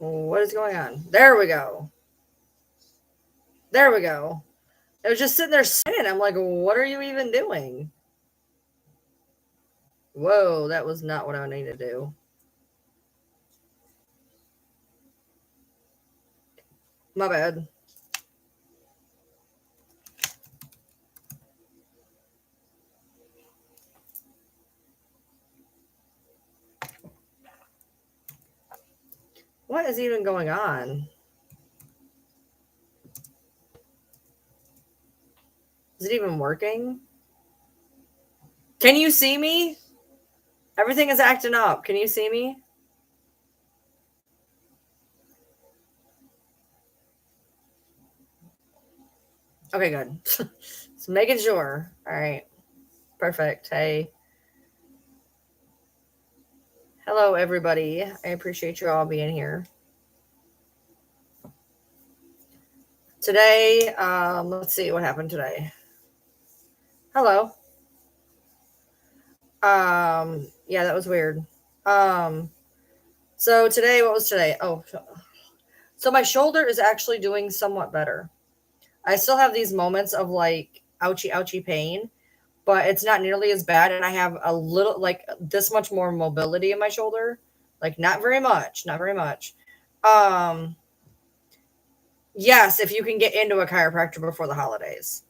What is going on? There we go. There we go. It was just sitting there spinning. I'm like, what are you even doing? Whoa, that was not what I need to do. My bad. What is even going on? Is it even working? Can you see me? Everything is acting up. Can you see me? Okay, good. Just making sure. All right. Perfect. Hey. Hello, everybody. I appreciate you all being here. Today, let's see what happened today. Hello. Yeah, that was weird. So today, what was today? Oh, so my shoulder is actually doing somewhat better. I still have these moments of like ouchy, ouchy pain, but it's not nearly as bad. And I have a little, like this much more mobility in my shoulder. Like not very much, not very much. Um, yes, if you can get into a chiropractor before the holidays,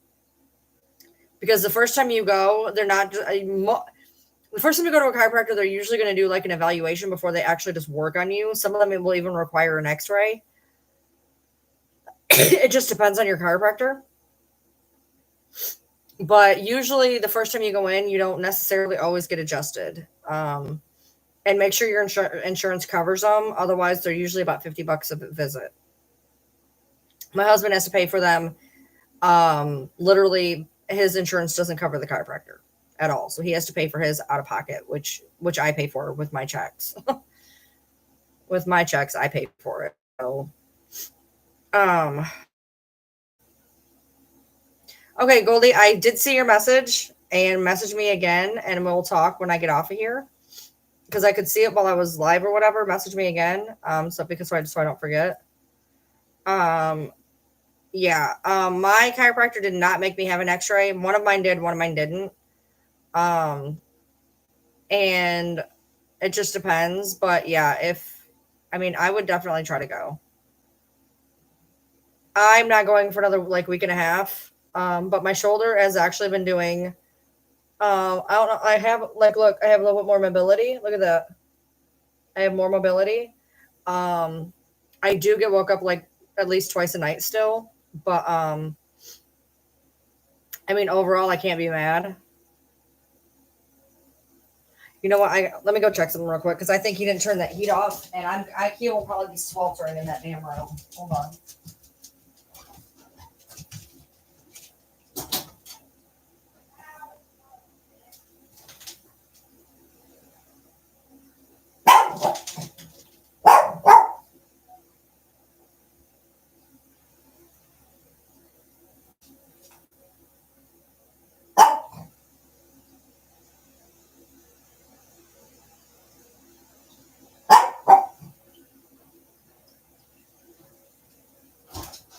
because the first time you go, they're not. The first time you go to a chiropractor, they're usually going to do like an evaluation before they actually just work on you. Some of them will even require an X-ray. It just depends on your chiropractor. But usually, the first time you go in, you don't necessarily always get adjusted. And make sure your insurance covers them. Otherwise, they're usually about $50 a visit. My husband has to pay for them. Literally, his insurance doesn't cover the chiropractor at all, so he has to pay for his out of pocket, which I pay for with my checks. With my checks, I pay for it. So, um, okay, Goldie, I did see your message and message me again, and we'll talk when I get off of here because I could see it while I was live or whatever. Message me again, so I don't forget. Um, yeah, my chiropractor did not make me have an X-ray. One of mine did, one of mine didn't. Um, and it just depends. But yeah, I would definitely try to go. I'm not going for another like week and a half. But my shoulder has actually been doing. I don't know. I have like look. I have a little bit more mobility. Look at that. I have more mobility. Um, I do get woke up like at least twice a night still, but overall, I can't be mad. You know what? I let me go check something real quick because I think he didn't turn that heat off, and he will probably be sweltering in that damn room. Hold on.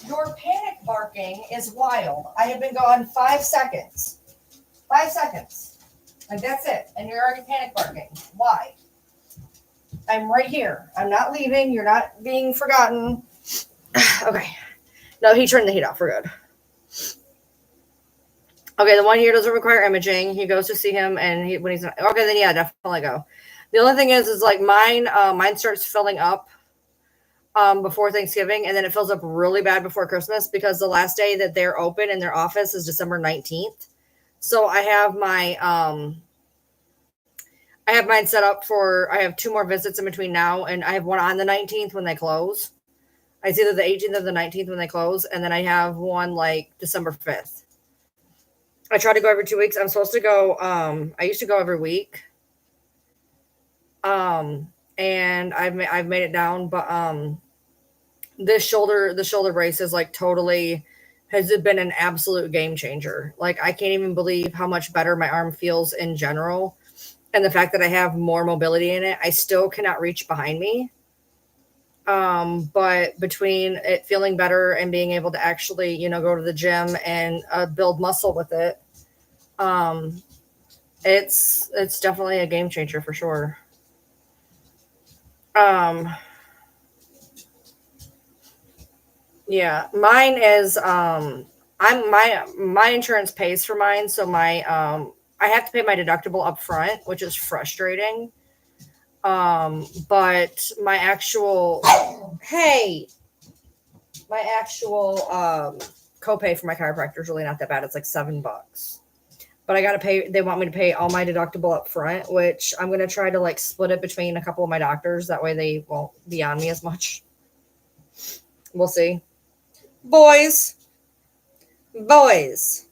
Your panic barking is wild. I have been gone 5 seconds. 5 seconds. Like that's it. And you're already panic barking. Why? I'm right here. I'm not leaving. You're not being forgotten. Okay. No, he turned the heat off. We're good. Okay, the one here doesn't require imaging. He goes to see him, and when he's not, okay, then yeah, definitely go. The only thing is like mine. Mine starts filling up before Thanksgiving, and then it fills up really bad before Christmas because the last day that they're open in their office is December 19th. So I have mine set up for. I have two more visits in between now, and I have one on the 19th when they close. It's either the 18th or the 19th when they close, and then I have one like December 5th. I try to go every 2 weeks. I'm supposed to go. I used to go every week. And I've made it down, but the shoulder brace is like totally has been an absolute game changer. Like I can't even believe how much better my arm feels in general, and the fact that I have more mobility in it. I still cannot reach behind me. But between it feeling better and being able to actually, go to the gym and build muscle with it, um, it's definitely a game changer for sure. Um, yeah, mine is my insurance pays for mine, so my I have to pay my deductible up front, which is frustrating. But my actual hey, my actual copay for my chiropractor is really not that bad. It's like $7. But I gotta pay. They want me to pay all my deductible up front, which I'm gonna try to like split it between a couple of my doctors. That way they won't be on me as much. We'll see. Boys, boys,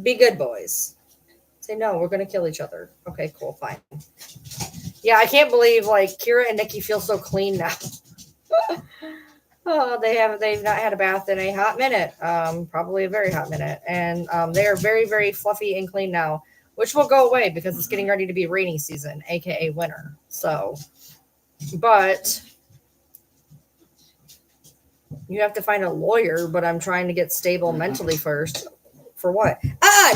be good boys. Say no. We're gonna kill each other. Okay, cool, fine. Yeah, I can't believe like Kira and Nikki feel so clean now. Oh, they've not had a bath in a hot minute, probably a very hot minute, and they are very very fluffy and clean now, which will go away because it's getting ready to be rainy season, aka winter. So, but you have to find a lawyer. But I'm trying to get stable mentally first. For what?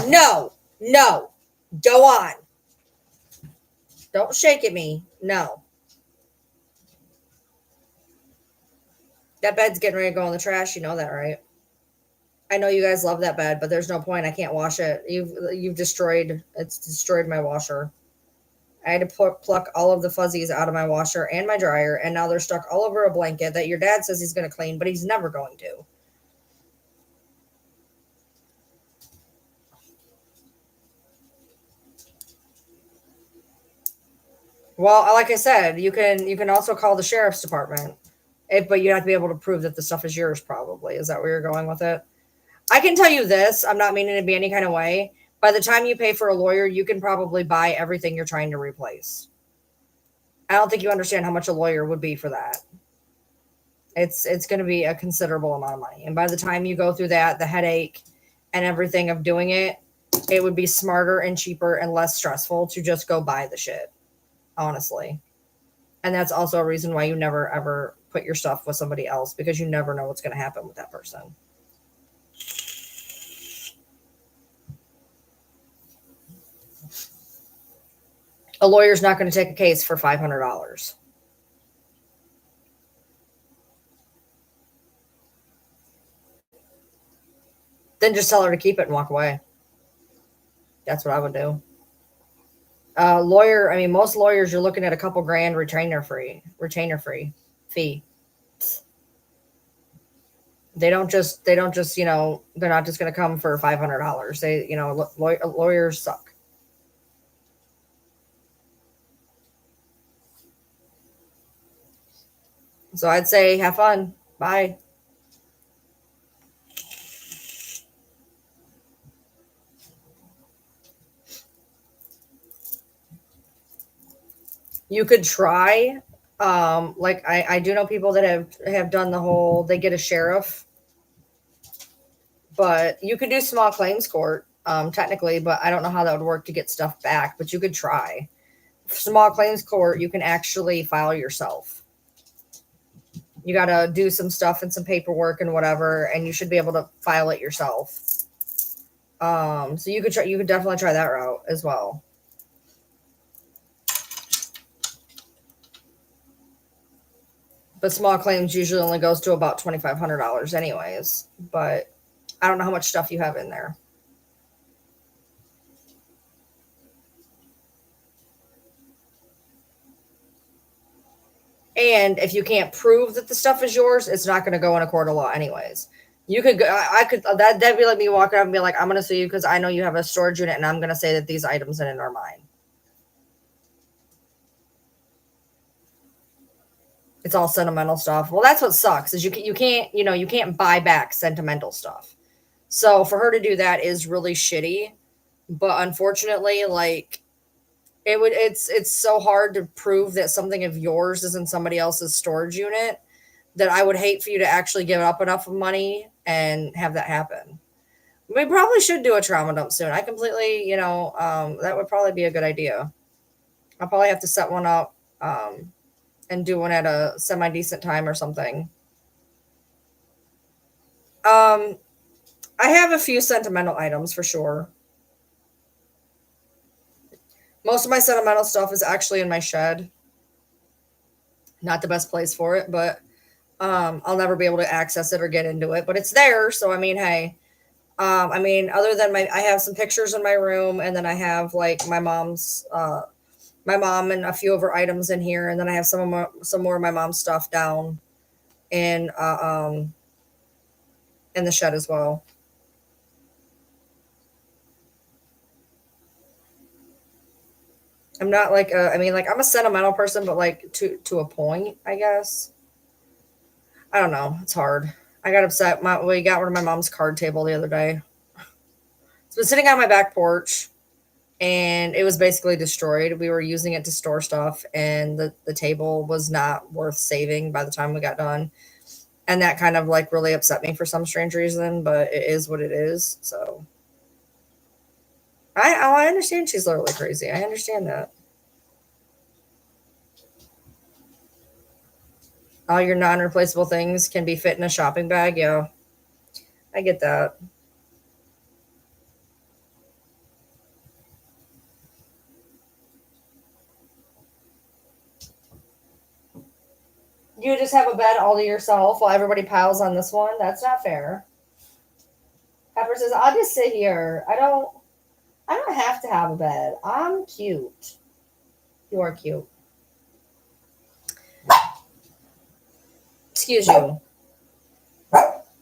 No, no, go on. Don't shake at me. No, that bed's getting ready to go in the trash. You know that, right? I know you guys love that bed, but there's no point. I can't wash it. You've destroyed it's destroyed my washer. I had to pluck all of the fuzzies out of my washer and my dryer, and now they're stuck all over a blanket that your dad says he's going to clean, but he's never going to. Well, like I said, you can also call the sheriff's department, but you have to be able to prove that the stuff is yours. Probably is that where you're going with it? I can tell you this. I'm not meaning to be any kind of way. By the time you pay for a lawyer, you can probably buy everything you're trying to replace. I don't think you understand how much a lawyer would be for that. It's going to be a considerable amount of money. And by the time you go through that, the headache and everything of doing it, it would be smarter and cheaper and less stressful to just go buy the shit, honestly. And that's also a reason why you never ever put your stuff with somebody else because you never know what's going to happen with that person. A lawyer's not going to take a case for $500. Then just tell her to keep it and walk away. That's what I would do. Lawyer, I mean, most lawyers you're looking at a couple grand retainer free fee. They don't just they're not just going to come for $500. Lawyers suck. So I'd say have fun. Bye. You could try. Like I do know people that have done the whole they get a sheriff, but you could do small claims court, technically, but I don't know how that would work to get stuff back, but you could try. Small claims court, you can actually file yourself. You got to do some stuff and some paperwork and whatever, and you should be able to file it yourself. So you could definitely try that route as well. But small claims usually only goes to about $2,500 anyways. But I don't know how much stuff you have in there. And if you can't prove that the stuff is yours, it's not going to go in a court of law anyways. You could go, I could, that'd be like me walking up and be like, I'm going to sue you because I know you have a storage unit and I'm going to say that these items in it are mine. It's all sentimental stuff. Well, that's what sucks is you can't buy back sentimental stuff. So for her to do that is really shitty. But unfortunately, like it's so hard to prove that something of yours is in somebody else's storage unit that I would hate for you to actually give up enough money and have that happen. We probably should do a trauma dump soon. I completely, that would probably be a good idea. I'll probably have to set one up and do one at a semi-decent time or something. I have a few sentimental items for sure. Most of my sentimental stuff is actually in my shed. Not the best place for it, but I'll never be able to access it or get into it. But it's there, so I mean, hey. I mean, other than I have some pictures in my room, and then I have like my mom and a few of her items in here, and then I have some more of my mom's stuff down in in the shed as well. I'm not like I mean, like I'm a sentimental person, but like to a point, I guess. I don't know. It's hard. I got upset. We got rid of my mom's card table the other day. It's been sitting on my back porch, and it was basically destroyed. We were using it to store stuff, and the table was not worth saving by the time we got done. And that kind of like really upset me for some strange reason, but it is what it is. So I understand she's literally crazy. I understand that. All your non-replaceable things can be fit in a shopping bag. Yeah, I get that. You just have a bed all to yourself while everybody piles on this one. That's not fair. Pepper says, "I'll just sit here. I don't have to have a bed. I'm cute. You are cute. Excuse you.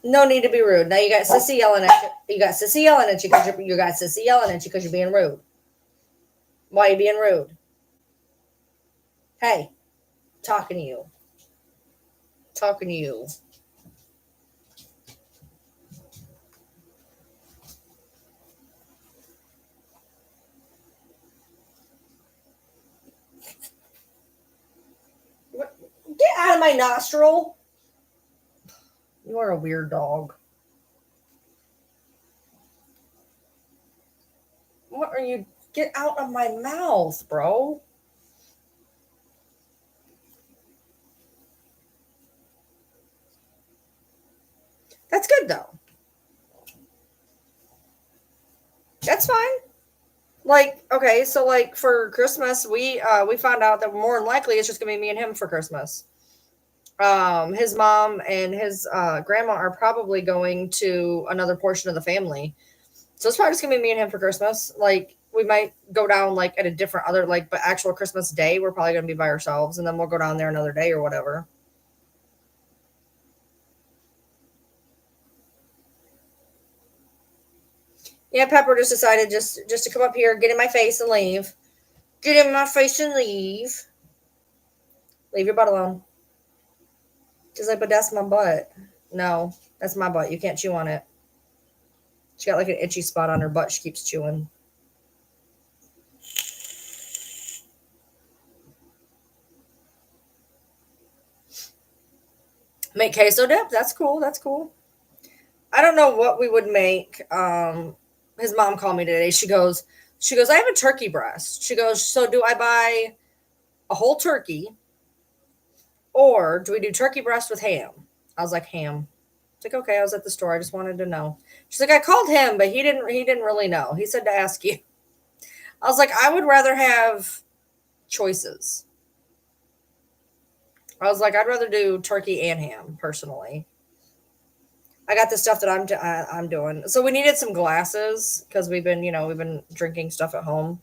No need to be rude. Now you got Sissy yelling at you. You got Sissy yelling at you because you got Sissy yelling at you because you're being rude. Why are you being rude? Hey, talking to you. Talking to you. Get out of my nostril. You are a weird dog. What are you? Get out of my mouth, bro. That's good though. That's fine. Like, okay, so like for Christmas, we found out that more than likely it's just gonna be me and him for Christmas. His mom and his grandma are probably going to another portion of the family. So it's probably just gonna be me and him for Christmas. Like we might go down like at a different other like but actual Christmas day, we're probably gonna be by ourselves and then we'll go down there another day or whatever. Yeah, Pepper just decided just to come up here, get in my face and leave. Get in my face and leave. Leave your butt alone. She's like, but that's my butt. No, that's my butt. You can't chew on it. She got like an itchy spot on her butt. She keeps chewing. Make queso dip. That's cool. That's cool. I don't know what we would make. His mom called me today. She goes, I have a turkey breast. She goes, so do I buy a whole turkey or do we do turkey breast with ham? I was like, ham. It's like, okay, I was at the store. I just wanted to know. She's like, I called him, but he didn't really know. He said to ask you. I was like, I would rather have choices. I was like, I'd rather do turkey and ham personally. I got the stuff that I'm doing. So we needed some glasses because we've been drinking stuff at home,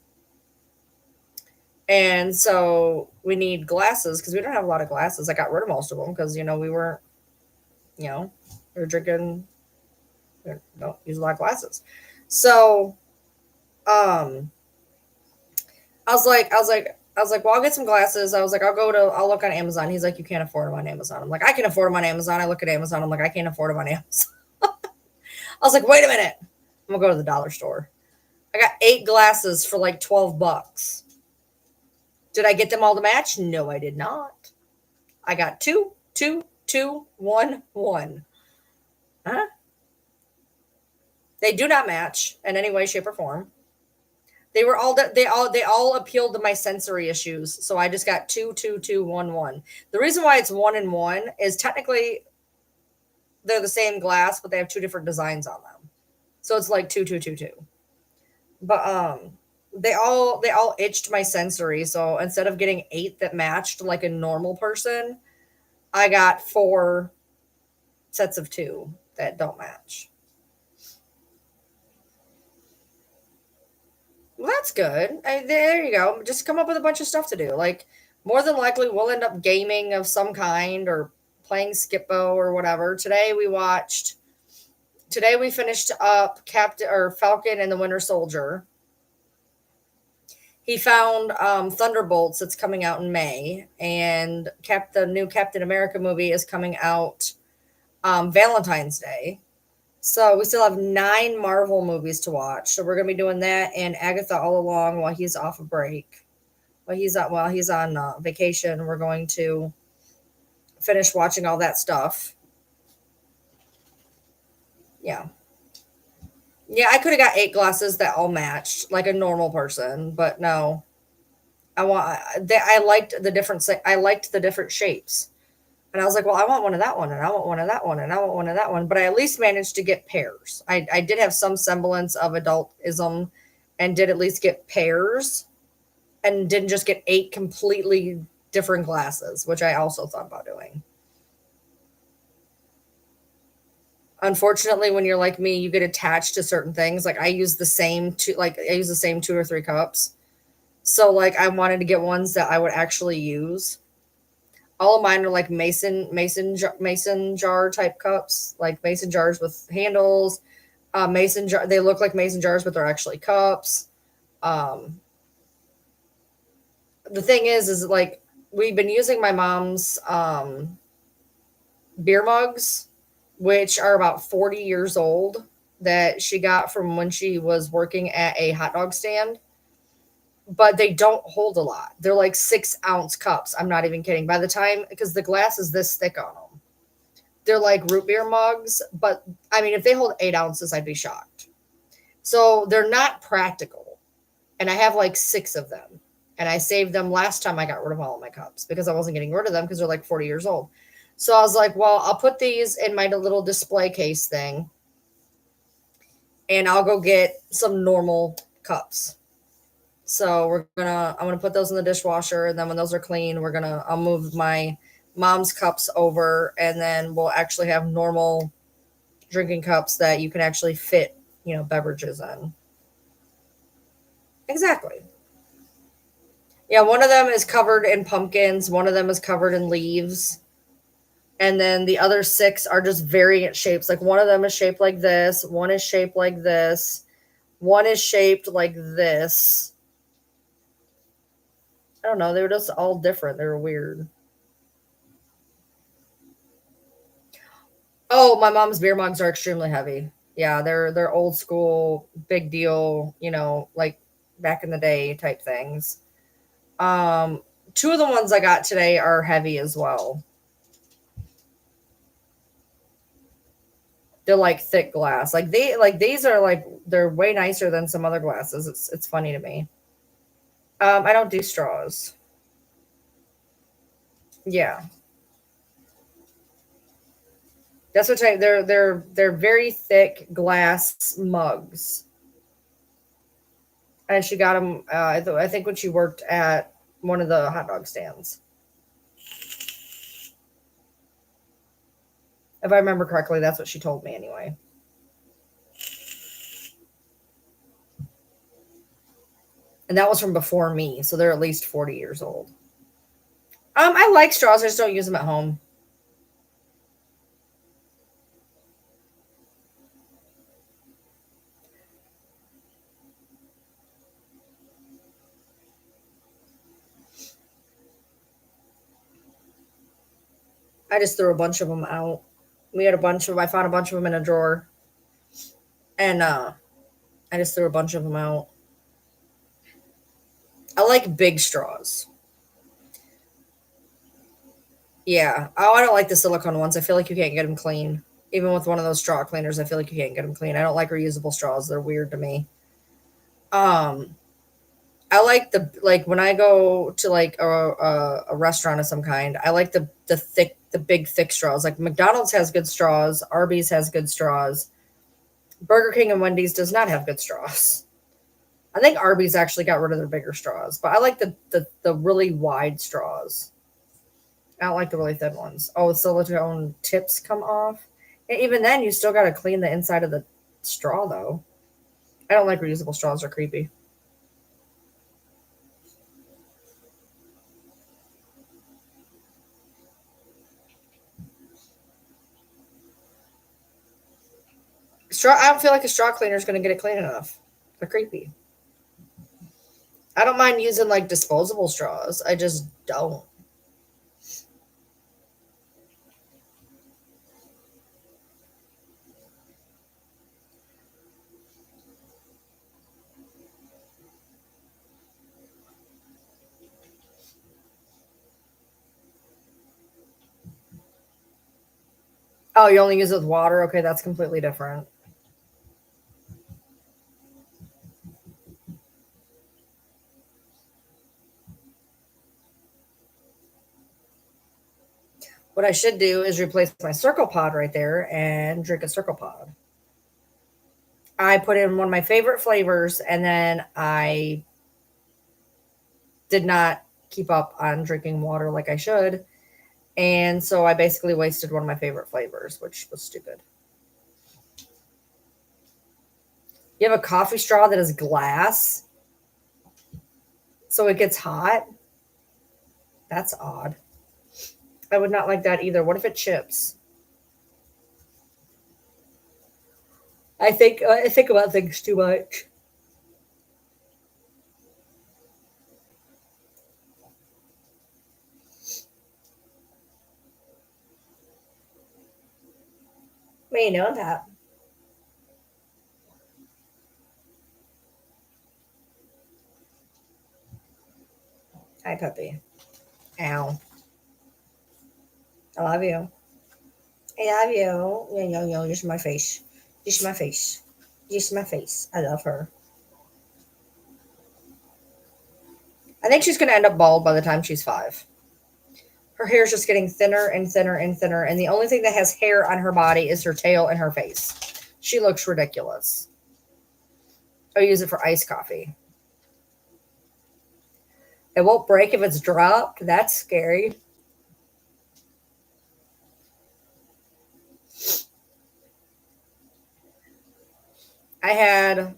and so we need glasses because we don't have a lot of glasses. I got rid of most of them because we weren't, you know, we were drinking. We don't use a lot of glasses, so um, I was like, well, I'll get some glasses. I was like, I'll look on Amazon. He's like, you can't afford them on Amazon. I'm like, I can afford them on Amazon. I look at Amazon. I'm like, I can't afford them on Amazon. I was like, wait a minute. I'm gonna go to the dollar store. I got 8 glasses for like $12. Did I get them all to match? No, I did not. I got two, two, two, one, one. Huh? They do not match in any way, shape, or form. They all appealed to my sensory issues. So I just got 2, 2, 2, 1, 1. The reason why it's 1 and 1 is technically they're the same glass, but they have two different designs on them. So it's like 2, 2, 2, 2. But they all itched my sensory. So instead of getting 8 that matched like a normal person, I got 4 sets of 2 that don't match. Well, that's good. There you go. Just come up with a bunch of stuff to do. Like more than likely, we'll end up gaming of some kind or playing Skippo or whatever. Today we finished up Captain or Falcon and the Winter Soldier. He found Thunderbolts that's coming out in May, and the new Captain America movie is coming out Valentine's Day. So we still have 9 Marvel movies to watch. So we're gonna be doing that and Agatha all along while he's off a break. While he's on vacation, we're going to finish watching all that stuff. Yeah, yeah. I could have got 8 glasses that all matched like a normal person, but no. I liked the different shapes. And I was like, well, I want one of that one, and I want one of that one, and I want one of that one. But I at least managed to get pairs. I did have some semblance of adultism and did at least get pairs and didn't just get 8 completely different glasses, which I also thought about doing. Unfortunately, when you're like me, you get attached to certain things. Like I use the same 2 or 3 cups. So like I wanted to get ones that I would actually use. All of mine are like mason jar type cups, like mason jars with handles. Mason jar. They look like mason jars, but they're actually cups. Um, the thing is like we've been using my mom's beer mugs, which are about 40 years old, that she got from when she was working at a hot dog stand, but they don't hold a lot. They're like 6-ounce cups. I'm not even kidding. By the time, because the glass is this thick on them, they're like root beer mugs. But I mean, if they hold 8 ounces, I'd be shocked. So they're not practical. And I have like 6 of them. And I saved them last time I got rid of all of my cups because I wasn't getting rid of them because they're like 40 years old. So I was like, well, I'll put these in my little display case thing and I'll go get some normal cups. So I'm gonna put those in the dishwasher, and then when those are clean, I'll move my mom's cups over, and then we'll actually have normal drinking cups that you can actually fit, beverages in. Exactly. Yeah, one of them is covered in pumpkins, one of them is covered in leaves, and then the other 6 are just variant shapes. Like one of them is shaped like this, one is shaped like this, one is shaped like this. I don't know. They were just all different. They were weird. Oh, my mom's beer mugs are extremely heavy. Yeah, they're old school, big deal, like back in the day type things. Um, 2 of the ones I got today are heavy as well. They're like thick glass. These are like they're way nicer than some other glasses. It's funny to me. I don't do straws. Yeah. They're very thick glass mugs, and she got them. I think when she worked at one of the hot dog stands, if I remember correctly, that's what she told me anyway. And that was from before me, so they're at least 40 years old. I like straws. I just don't use them at home. I just threw a bunch of them out. I found a bunch of them in a drawer, and I just threw a bunch of them out. I like big straws. Yeah. Oh, I don't like the silicone ones. I feel like you can't get them clean. Even with one of those straw cleaners, I feel like you can't get them clean. I don't like reusable straws. They're weird to me. Um, I like like when I go to like a restaurant of some kind. I like the big thick straws. Like McDonald's has good straws, Arby's has good straws. Burger King and Wendy's does not have good straws. I think Arby's actually got rid of their bigger straws, but I like the really wide straws. I don't like the really thin ones. Oh, silicone tips come off. And even then, you still got to clean the inside of the straw, though. I don't like reusable straws; they're creepy. Straw. I don't feel like a straw cleaner is going to get it clean enough. They're creepy. I don't mind using like disposable straws. I just don't. Oh, you only use it with water? Okay, that's completely different. What I should do is replace my Circle Pod right there and drink a Circle Pod. I put in one of my favorite flavors and then I did not keep up on drinking water like I should. And so I basically wasted one of my favorite flavors, which was stupid. You have a coffee straw that is glass, so it gets hot. That's odd. I would not like that either. What if it chips? I think about things too much. What are you doing, Pat? Hi, puppy. Ow. I love you. I love you. Yo, yo, yo. Just my face. Just my face. Just my face. I love her. I think she's going to end up bald by the time she's 5. Her hair is just getting thinner and thinner and thinner, and the only thing that has hair on her body is her tail and her face. She looks ridiculous. I use it for iced coffee. It won't break if it's dropped. That's scary. I had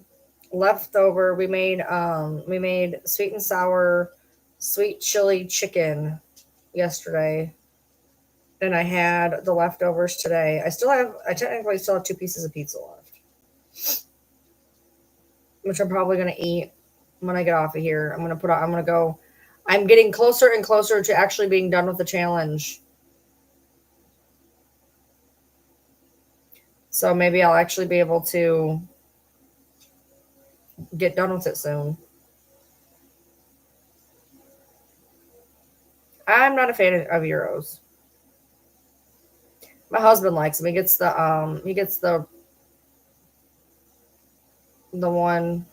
leftover. We made sweet and sour, sweet chili chicken yesterday, and I had the leftovers today. I technically still have 2 pieces of pizza left, which I'm probably gonna eat when I get off of here. I'm gonna go. I'm getting closer and closer to actually being done with the challenge. So maybe I'll actually be able to get done with it soon. I'm not a fan of Euros. My husband likes them. He gets the one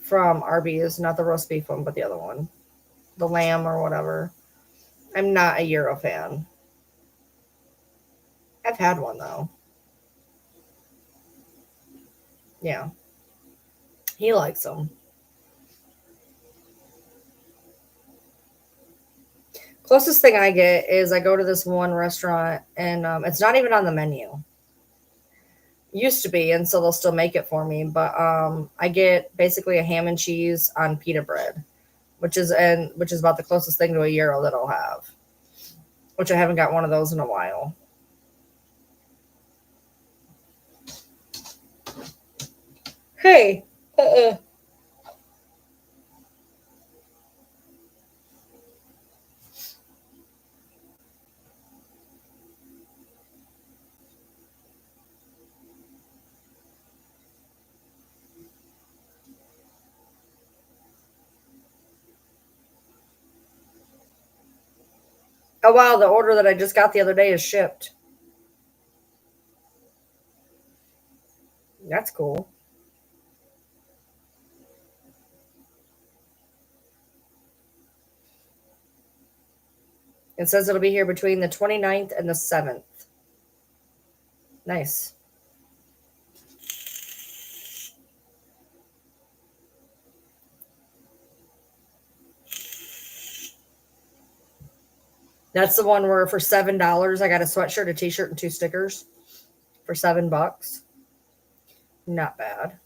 from Arby's, not the roast beef one, but the other one, the lamb or whatever. I'm not a Euro fan. I've had one though. Yeah, he likes them. Closest thing I get is I go to this one restaurant and it's not even on the menu. Used to be, and so they'll still make it for me. But I get basically a ham and cheese on pita bread, which is about the closest thing to a Euro that I'll have. Which I haven't got one of those in a while. Hey, oh wow, the order that I just got the other day is shipped. That's cool. It says it'll be here between the 29th and the 7th. Nice. That's the one where for $7 I got a sweatshirt, a t-shirt, and 2 stickers for $7. Not bad.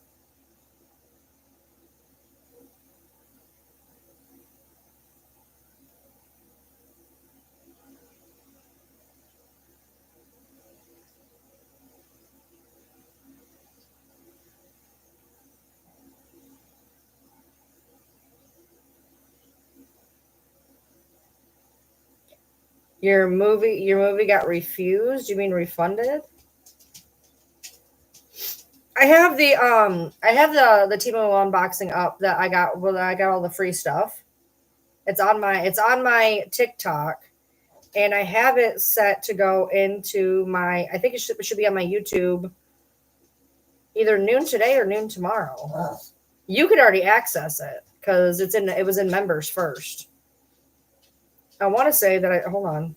Your movie got refused? You mean refunded? I have the Temu unboxing up that I got all the free stuff. It's on my TikTok, and I have it set to go into my, I think it should be on my YouTube either noon today or noon tomorrow. You could already access it because it was in members first. I want to say that hold on.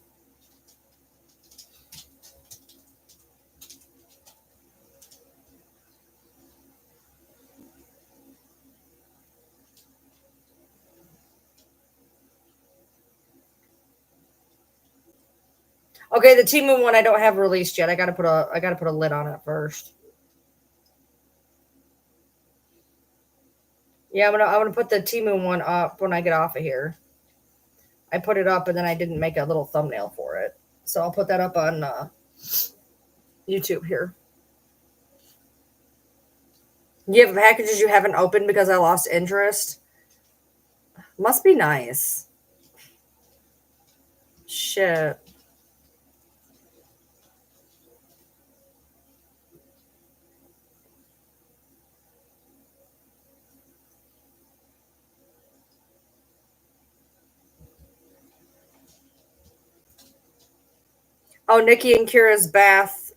Okay, the Temu one I don't have released yet. I gotta put a lid on it first. Yeah, I'm gonna put the Temu one up when I get off of here. I put it up and then I didn't make a little thumbnail for it, so I'll put that up on YouTube here. You have packages you haven't opened because I lost interest. Must be nice. Shit. Oh, Nikki and Kira's bath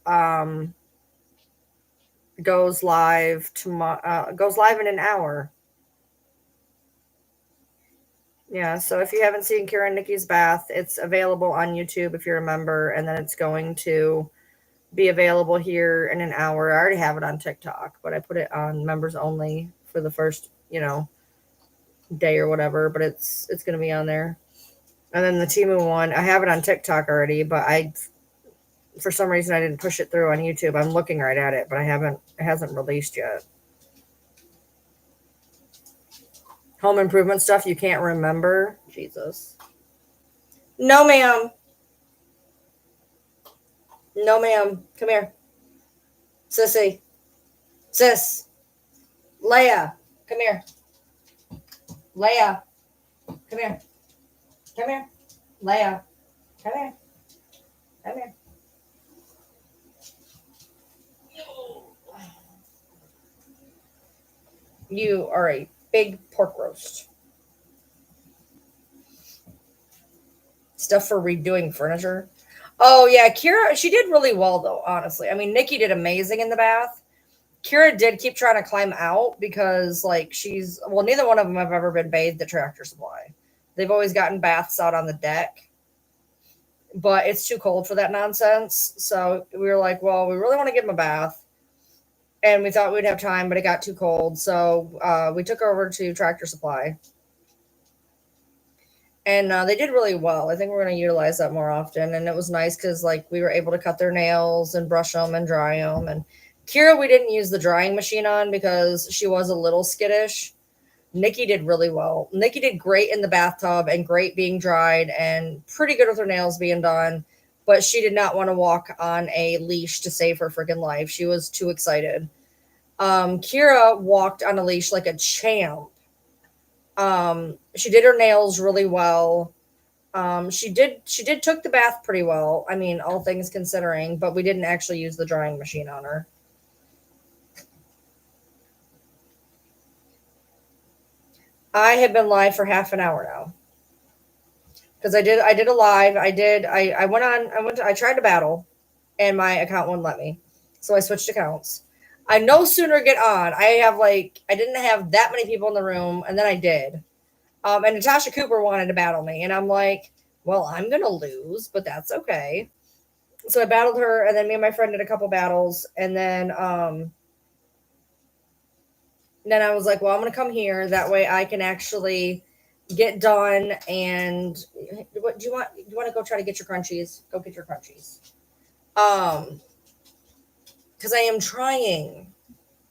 goes live tomorrow. Goes live in an hour. Yeah, so if you haven't seen Kira and Nikki's bath, it's available on YouTube if you're a member, and then it's going to be available here in an hour. I already have it on TikTok, but I put it on members only for the first, day or whatever, but it's going to be on there. And then the Temu one, I have it on TikTok already, but for some reason I didn't push it through on YouTube. I'm looking right at it, but it hasn't released yet. Home improvement stuff you can't remember? Jesus. No, ma'am. No, ma'am. Come here. Sissy. Sis. Leia. Come here. Leia. Come here. Come here. Leia. Come here. Come here. You are a big pork roast. Stuff for redoing furniture. Oh yeah, Kira, she did really well though, honestly. I mean, Nikki did amazing in the bath. Kira did keep trying to climb out because neither one of them have ever been bathed at Tractor Supply. They've always gotten baths out on the deck, but it's too cold for that nonsense. So we were like, well, we really want to give them a bath. And we thought we'd have time, but it got too cold. So we took her over to Tractor Supply. And they did really well. I think we're going to utilize that more often. And it was nice because we were able to cut their nails and brush them and dry them. And Kira, we didn't use the drying machine on because she was a little skittish. Nikki did really well. Nikki did great in the bathtub and great being dried and pretty good with her nails being done. But she did not want to walk on a leash to save her freaking life. She was too excited. Kira walked on a leash like a champ. She did her nails really well. She did took the bath pretty well. I mean, all things considering, but we didn't actually use the drying machine on her. I have been live for half an hour now. Because I did a live. I tried to battle and my account wouldn't let me. So I switched accounts. I no sooner get on. I didn't have that many people in the room, and then I did. And Natasha Cooper wanted to battle me, and I'm like, well, I'm going to lose, but that's okay. So I battled her, and then me and my friend did a couple battles, and then I was like, well, I'm going to come here. That way I can actually get done. And what do you want? You want to go try to get your crunchies? Go get your crunchies. Because I am trying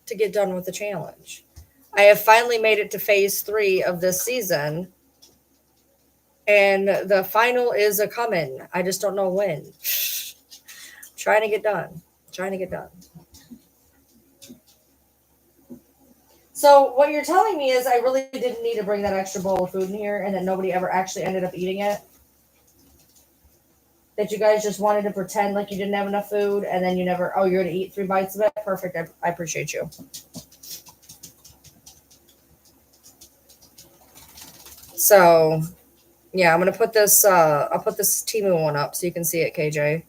to get done with the challenge. I have finally made it to phase 3 of this season. And the final is a coming. I just don't know when. Trying to get done. Trying to get done. So what you're telling me is I really didn't need to bring that extra bowl of food in here and that nobody ever actually ended up eating it? That you guys just wanted to pretend like you didn't have enough food and then you never, oh, you're going to eat 3 bites of it? Perfect. I appreciate you. So, yeah, I'm going to put this, I'll put this Temu one up so you can see it, KJ.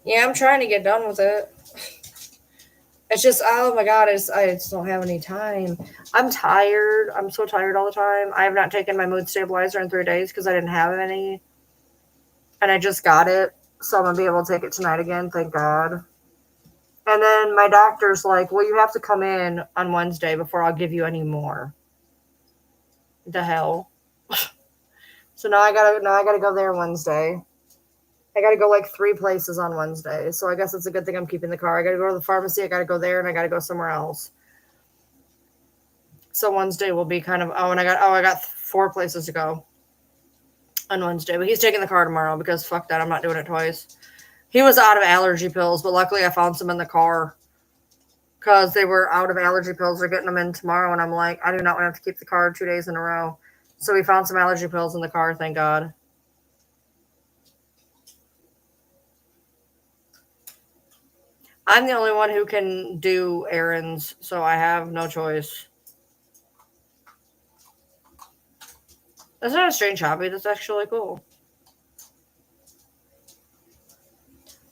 Yeah, I'm trying to get done with it. It's just, oh my God, I just don't have any time. I'm tired. I'm so tired all the time. I have not taken my mood stabilizer in 3 days because I didn't have any. And I just got it. So I'm going to be able to take it tonight again. Thank God. And then my doctor's like, well, you have to come in on Wednesday before I'll give you any more. The hell. So now I gotta go there Wednesday. I gotta go like 3 places on Wednesday. So I guess it's a good thing I'm keeping the car. I gotta go to the pharmacy, I gotta go there, and I gotta go somewhere else. So Wednesday will be kind of I got 4 places to go on Wednesday. But he's taking the car tomorrow because fuck that, I'm not doing it twice. He was out of allergy pills, but luckily I found some in the car because they were out of allergy pills. They're getting them in tomorrow, and I'm like, I do not want to have to keep the car 2 days in a row. So we found some allergy pills in the car, thank God. I'm the only one who can do errands, so I have no choice. That's not a strange hobby. That's actually cool.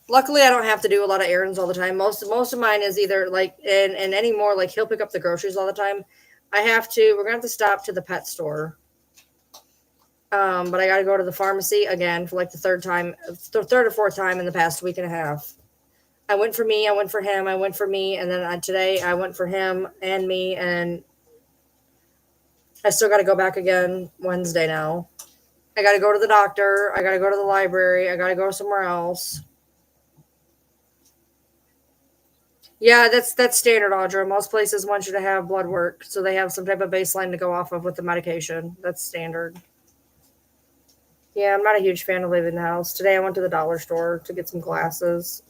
Luckily, I don't have to do a lot of errands all the time. Most of mine is either like and anymore like he'll pick up the groceries all the time. We're gonna have to stop to the pet store. But I gotta go to the pharmacy again for like the third or fourth time in the past week and a half. I went for me, I went for him, I went for me, and then today I went for him and me, and I still got to go back again Wednesday now. I got to go to the doctor. I got to go to the library. I got to go somewhere else. Yeah, that's standard, Audra. Most places want you to have blood work, so they have some type of baseline to go off of with the medication. That's standard. Yeah, I'm not a huge fan of leaving the house. Today I went to the dollar store to get some glasses.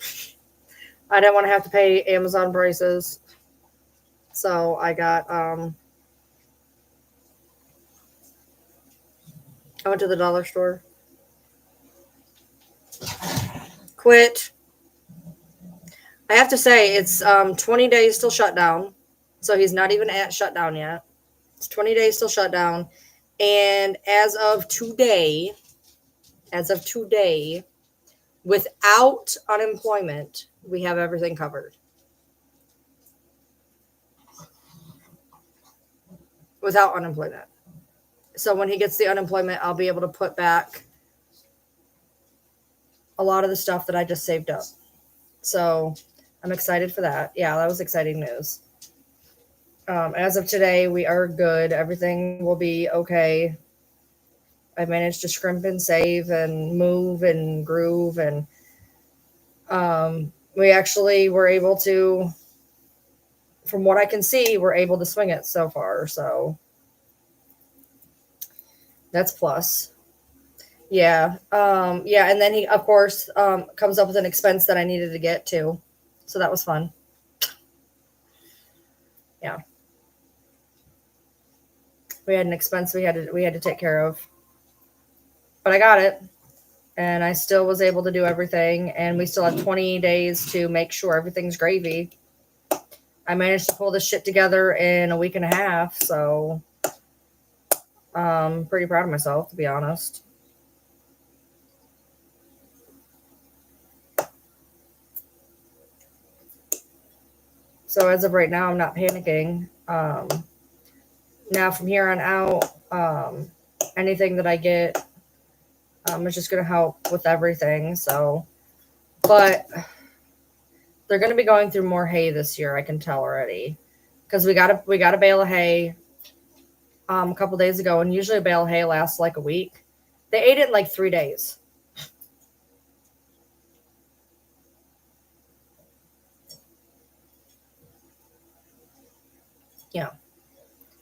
I didn't want to have to pay Amazon prices. So I went to the dollar store. Quit. I have to say it's 20 days till shutdown. So he's not even at shutdown yet. It's 20 days till shutdown. And as of today, without unemployment, we have everything covered. Without unemployment. So when he gets the unemployment, I'll be able to put back a lot of the stuff that I just saved up. So I'm excited for that. Yeah, that was exciting news. As of today, we are good. Everything will be okay. I managed to scrimp and save and move and groove, and we actually were able to, from what I can see, we're able to swing it so far. So that's plus. Yeah. Yeah. And then he, of course, comes up with an expense that I needed to get to. So that was fun. Yeah. We had an expense we had to take care of. But I got it. And I still was able to do everything. And we still have 20 days to make sure everything's gravy. I managed to pull this shit together in a week and a half. So I'm pretty proud of myself, to be honest. So as of right now, I'm not panicking. Now from here on out, anything that I get is just going to help with everything. So, but they're going to be going through more hay this year. I can tell already because we got a bale of hay a couple days ago, and usually a bale of hay lasts like a week. They ate it in like 3 days. Yeah.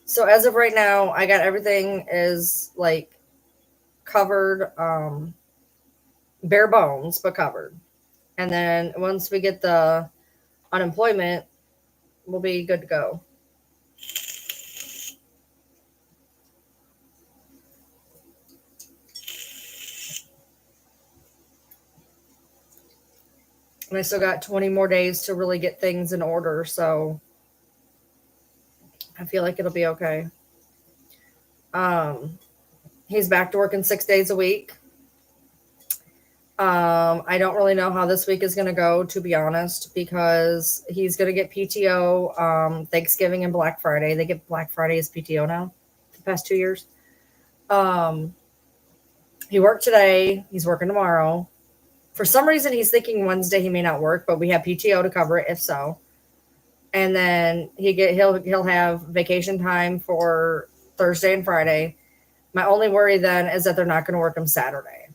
So as of right now, I got everything is like covered, bare bones, but covered. And then once we get the unemployment, we'll be good to go. And I still got 20 more days to really get things in order. So I feel like it'll be okay. Um, he's back to working 6 days a week. I don't really know how this week is going to go, to be honest, because he's going to get PTO Thanksgiving and Black Friday. They get Black Friday as PTO now, the past 2 years. Um, he worked today. He's working tomorrow. For some reason, he's thinking Wednesday he may not work, but we have PTO to cover it if so. And then he'll have vacation time for Thursday and Friday. My only worry then is that they're not going to work him Saturday,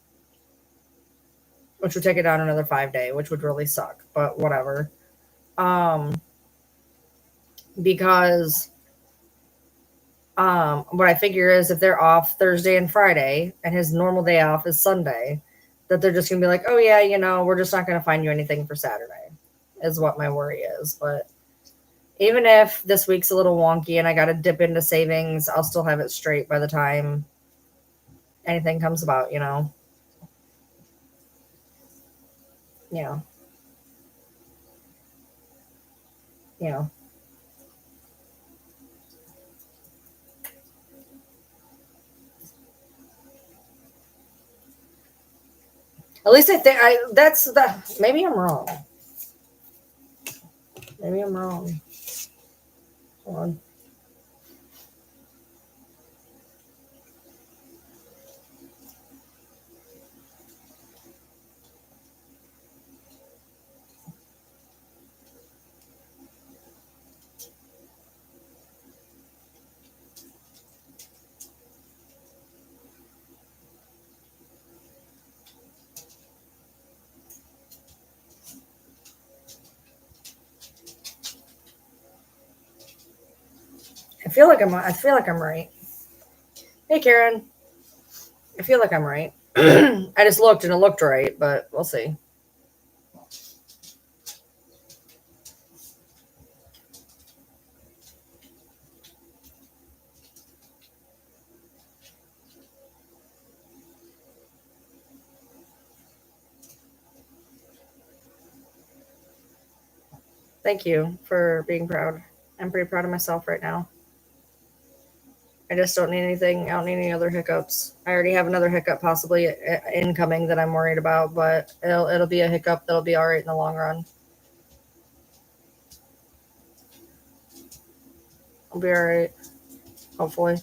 which would take it down another 5 day, which would really suck. But whatever. Um, because what I figure is if they're off Thursday and Friday, and his normal day off is Sunday, that they're just gonna be like, oh yeah, we're just not gonna find you anything for Saturday, is what my worry is. But even if this week's a little wonky and I got to dip into savings, I'll still have it straight by the time anything comes about. Yeah. Yeah. At least I think that's the, maybe I'm wrong. Maybe I'm wrong. Hold on. I feel like I'm right. Hey Karen. I feel like I'm right. I just looked and it looked right, but we'll see. Thank you for being proud. I'm pretty proud of myself right now. I just don't need anything. I don't need any other hiccups. I already have another hiccup possibly incoming that I'm worried about, but it'll be a hiccup that'll be all right in the long run. I'll be all right, hopefully.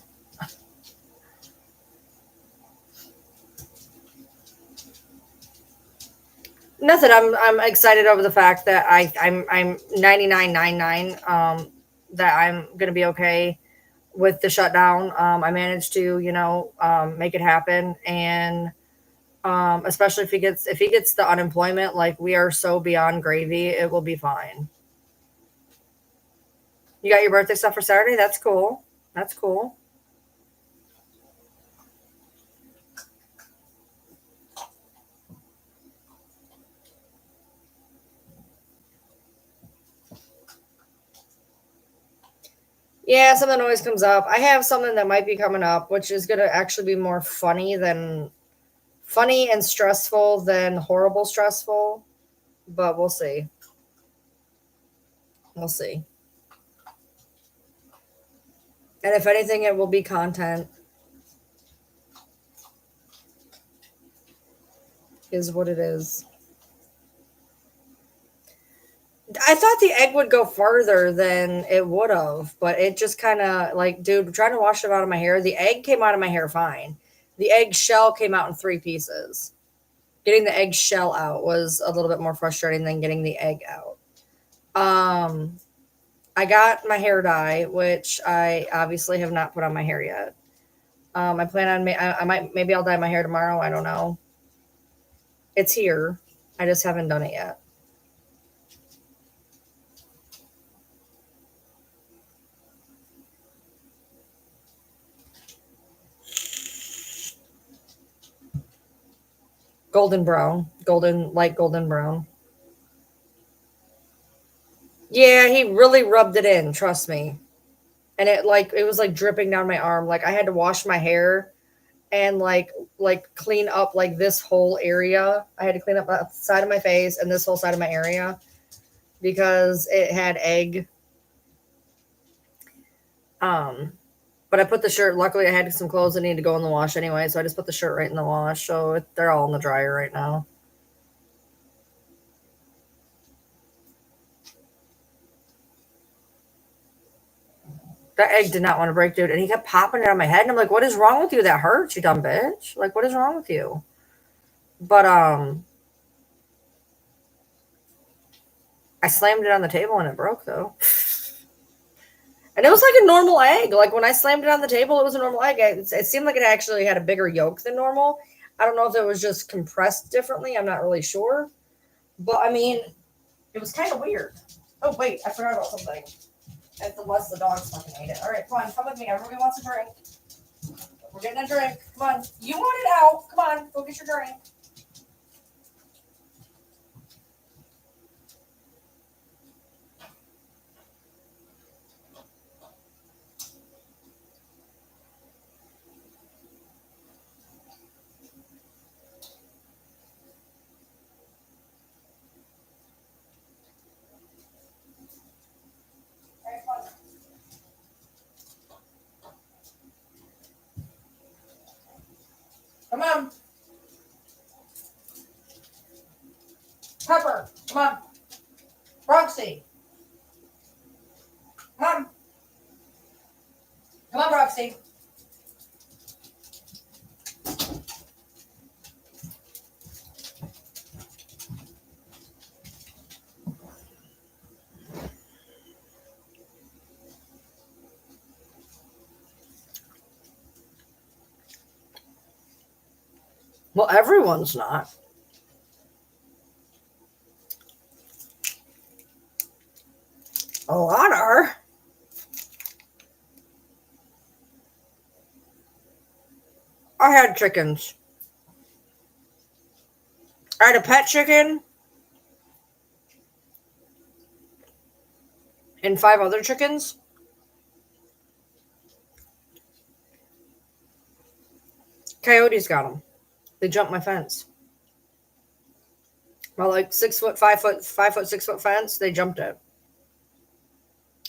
Nothing. I'm excited over the fact that I'm 99.99 that I'm gonna be okay with the shutdown. I managed to make it happen, and especially if he gets the unemployment, like we are so beyond gravy, it will be fine. You got your birthday stuff for Saturday? That's cool. That's cool. Yeah, something always comes up. I have something that might be coming up, which is gonna actually be more funny and stressful than horrible stressful. But we'll see. We'll see. And if anything, it will be content, is what it is. I thought the egg would go farther than it would have, but it just kind of like, dude, trying to wash it out of my hair. The egg came out of my hair fine. The egg shell came out in three pieces. Getting the egg shell out was a little bit more frustrating than getting the egg out. Um, I got my hair dye, which I obviously have not put on my hair yet. I plan on, I might, maybe I'll dye my hair tomorrow. I don't know. It's here. I just haven't done it yet. Golden brown, light golden brown. Yeah, he really rubbed it in, trust me. And it was like dripping down my arm. Like I had to wash my hair and like clean up like this whole area. I had to clean up the side of my face and this whole side of my area because it had egg. Um but I put the shirt, luckily I had some clothes that needed to go in the wash anyway, so I just put the shirt right in the wash. So they're all in the dryer right now. That egg did not want to break, dude. And he kept popping it on my head. And I'm like, what is wrong with you? That hurts, you dumb bitch. Like, what is wrong with you? But I slammed it on the table and it broke though. And it was like a normal egg. Like when I slammed it on the table, it was a normal egg. It seemed like it actually had a bigger yolk than normal. I don't know if it was just compressed differently. I'm not really sure. But I mean, it was kind of weird. Oh, wait, I forgot about something. Unless the dogs fucking ate it. All right, come on, come with me. Everybody wants a drink. We're getting a drink. Come on. You want it out. Come on, go get your drink. All right, come on. Come on. Pepper, come on. Roxy, come on. Come on, Roxy. Well, everyone's not. A lot are. I had chickens. I had a pet chicken and five other chickens. Coyotes got them. They jumped my fence. Well, like 6 foot, 5 foot, 5 foot, 6 foot fence. They jumped it,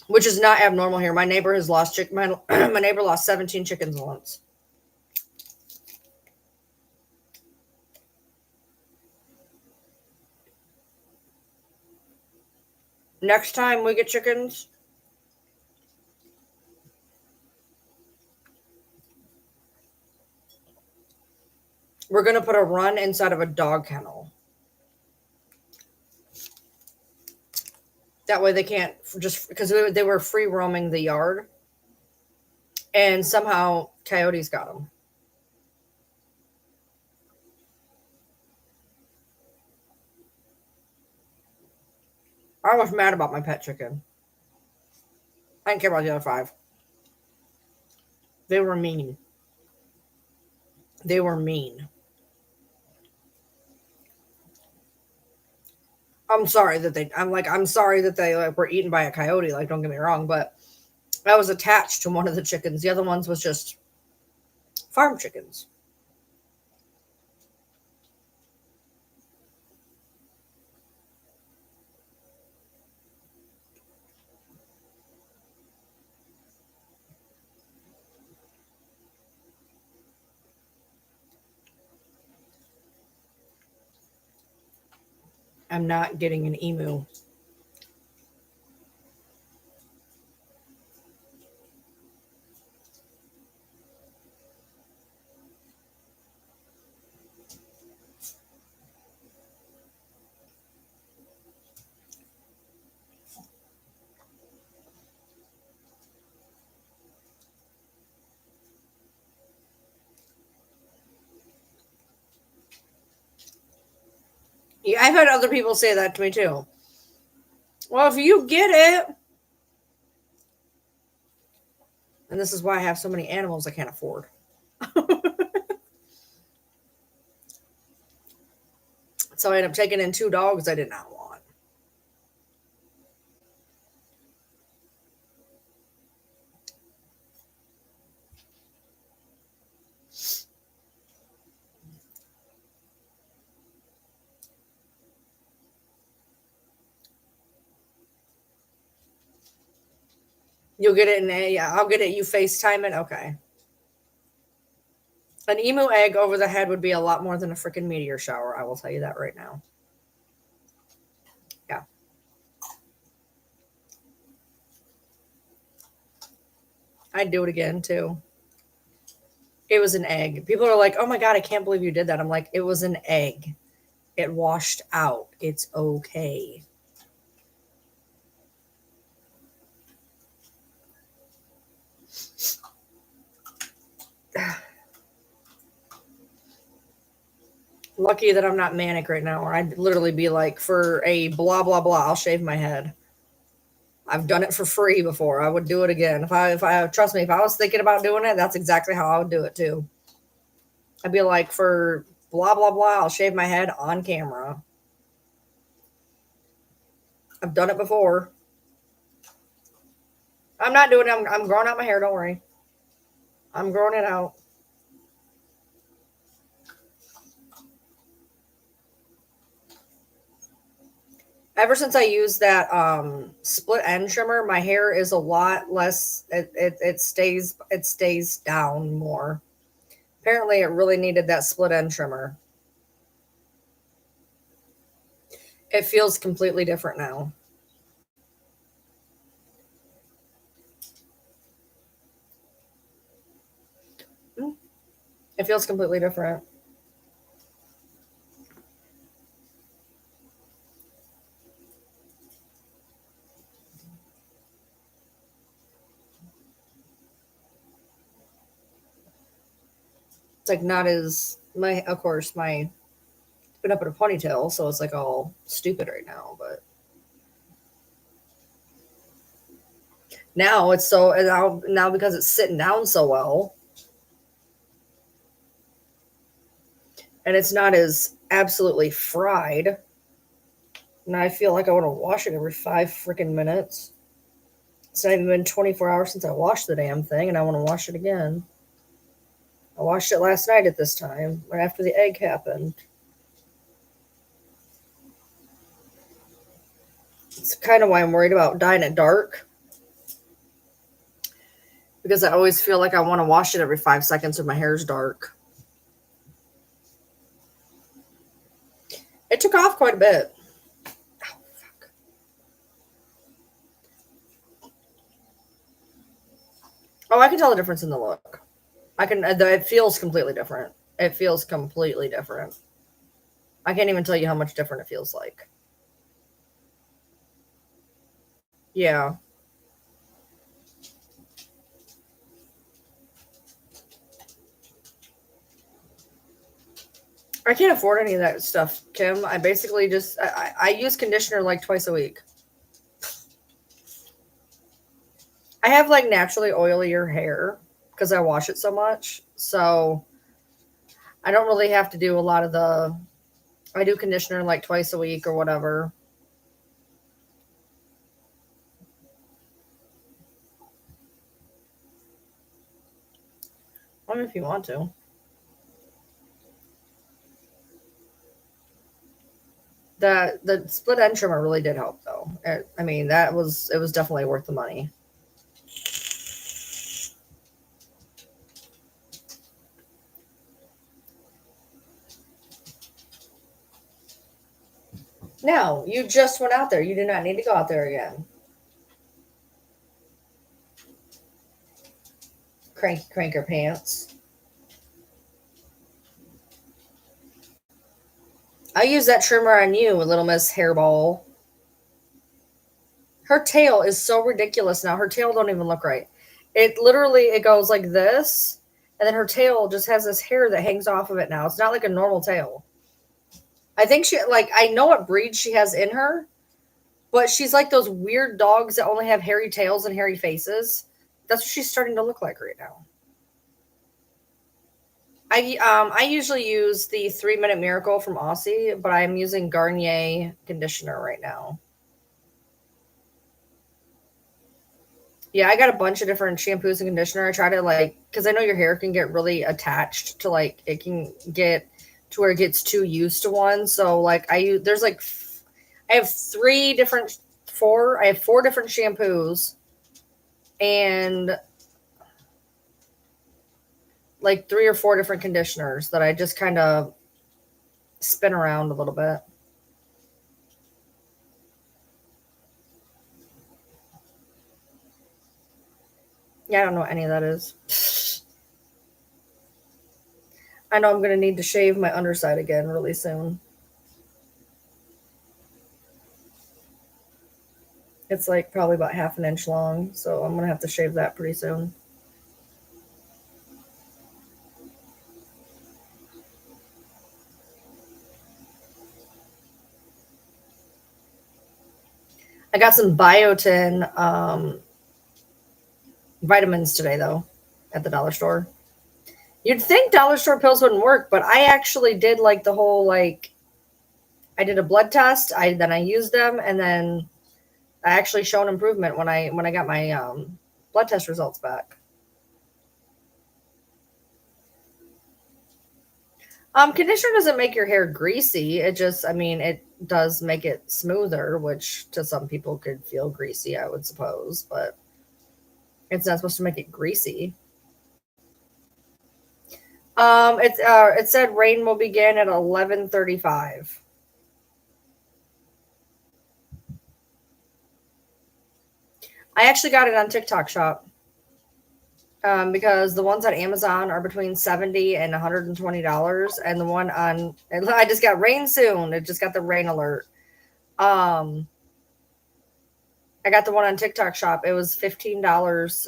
which is not abnormal here. My neighbor has lost my neighbor lost 17 chickens once. Next time we get chickens, we're gonna put a run inside of a dog kennel. That way they can't just because they were free roaming the yard, and somehow coyotes got them. I was mad about my pet chicken. I didn't care about the other five. They were mean. They were mean. I'm sorry that they like were eaten by a coyote. Like, don't get me wrong, but I was attached to one of the chickens. The other ones was just farm chickens. I'm not getting an emu. Yeah, I've had other people say that to me too. Well, if you get it, and this is why I have so many animals I can't afford. So I ended up taking in 2 dogs I did not want. You'll get it in a, yeah, I'll get it. You FaceTime it. Okay. An emu egg over the head would be a lot more than a freaking meteor shower. I will tell you that right now. Yeah. I'd do it again too. It was an egg. People are like, oh my God, I can't believe you did that. I'm like, it was an egg. It washed out. It's okay. Lucky that I'm not manic right now, or I'd literally be like, for a blah, blah, blah, I'll shave my head. I've done it for free before. I would do it again. If I trust me, if I was thinking about doing it, that's exactly how I would do it too. I'd be like, for blah, blah, blah, I'll shave my head on camera. I've done it before. I'm not doing it. I'm growing out my hair. Don't worry. I'm growing it out. Ever since I used that split end trimmer, my hair is a lot less. It stays down more. Apparently, it really needed that split end trimmer. It feels completely different now. Mm, it feels completely different. It's like not as my. Of course, my been up in a ponytail, so it's like all stupid right now. But now it's so and now because it's sitting down so well, and it's not as absolutely fried. And I feel like I want to wash it every 5 freaking minutes. It's not even been 24 hours since I washed the damn thing, and I want to wash it again. I washed it last night at this time, right after the egg happened. It's kind of why I'm worried about dyeing it dark, because I always feel like I want to wash it every 5 seconds when my hair's dark. It took off quite a bit. Oh, fuck. Oh, I can tell the difference in the look. I can. It feels completely different. It feels completely different. I can't even tell you how much different it feels like. Yeah. I can't afford any of that stuff, Kim. I basically just I use conditioner like twice a week. I have like naturally oilier hair because I wash it so much. So I don't really have to do a lot of the. I do conditioner like twice a week or whatever. I mean, if you want to. The split end trimmer really did help though. I mean, it was definitely worth the money. No, you just went out there. You do not need to go out there again. Cranker pants. I use that trimmer on you, little Miss Hairball. Her tail is so ridiculous now. Her tail don't even look right. It goes like this, and then her tail just has this hair that hangs off of it now. It's not like a normal tail. I think she like I know what breed she has in her, but she's like those weird dogs that only have hairy tails and hairy faces. That's what she's starting to look like right now. I usually use the 3 Minute Miracle from Aussie, but I'm using Garnier conditioner right now. Yeah, I got a bunch of different shampoos and conditioner. I try to like because I know your hair can get really attached to like it can get to where it gets too used to one. So like I use there's like I have I have four different shampoos and like three or four different conditioners that I just kind of spin around a little bit. Yeah, I don't know what any of that is. I know I'm going to need to shave my underside again really soon. It's like probably about half an inch long, so I'm going to have to shave that pretty soon. I got some biotin vitamins today, though, at the dollar store. You'd think dollar store pills wouldn't work, but I actually did like the whole like I did a blood test. I used them, and then I actually showed improvement when I got my blood test results back. Conditioner doesn't make your hair greasy. It just, I mean, it does make it smoother, which to some people could feel greasy, I would suppose, but it's not supposed to make it greasy. It said rain will begin at 11:35. I actually got it on TikTok Shop. Because the ones on Amazon are between 70 and $120, and the one on I just got rain soon. It just got the rain alert. Um, I got the one on TikTok Shop. It was $15.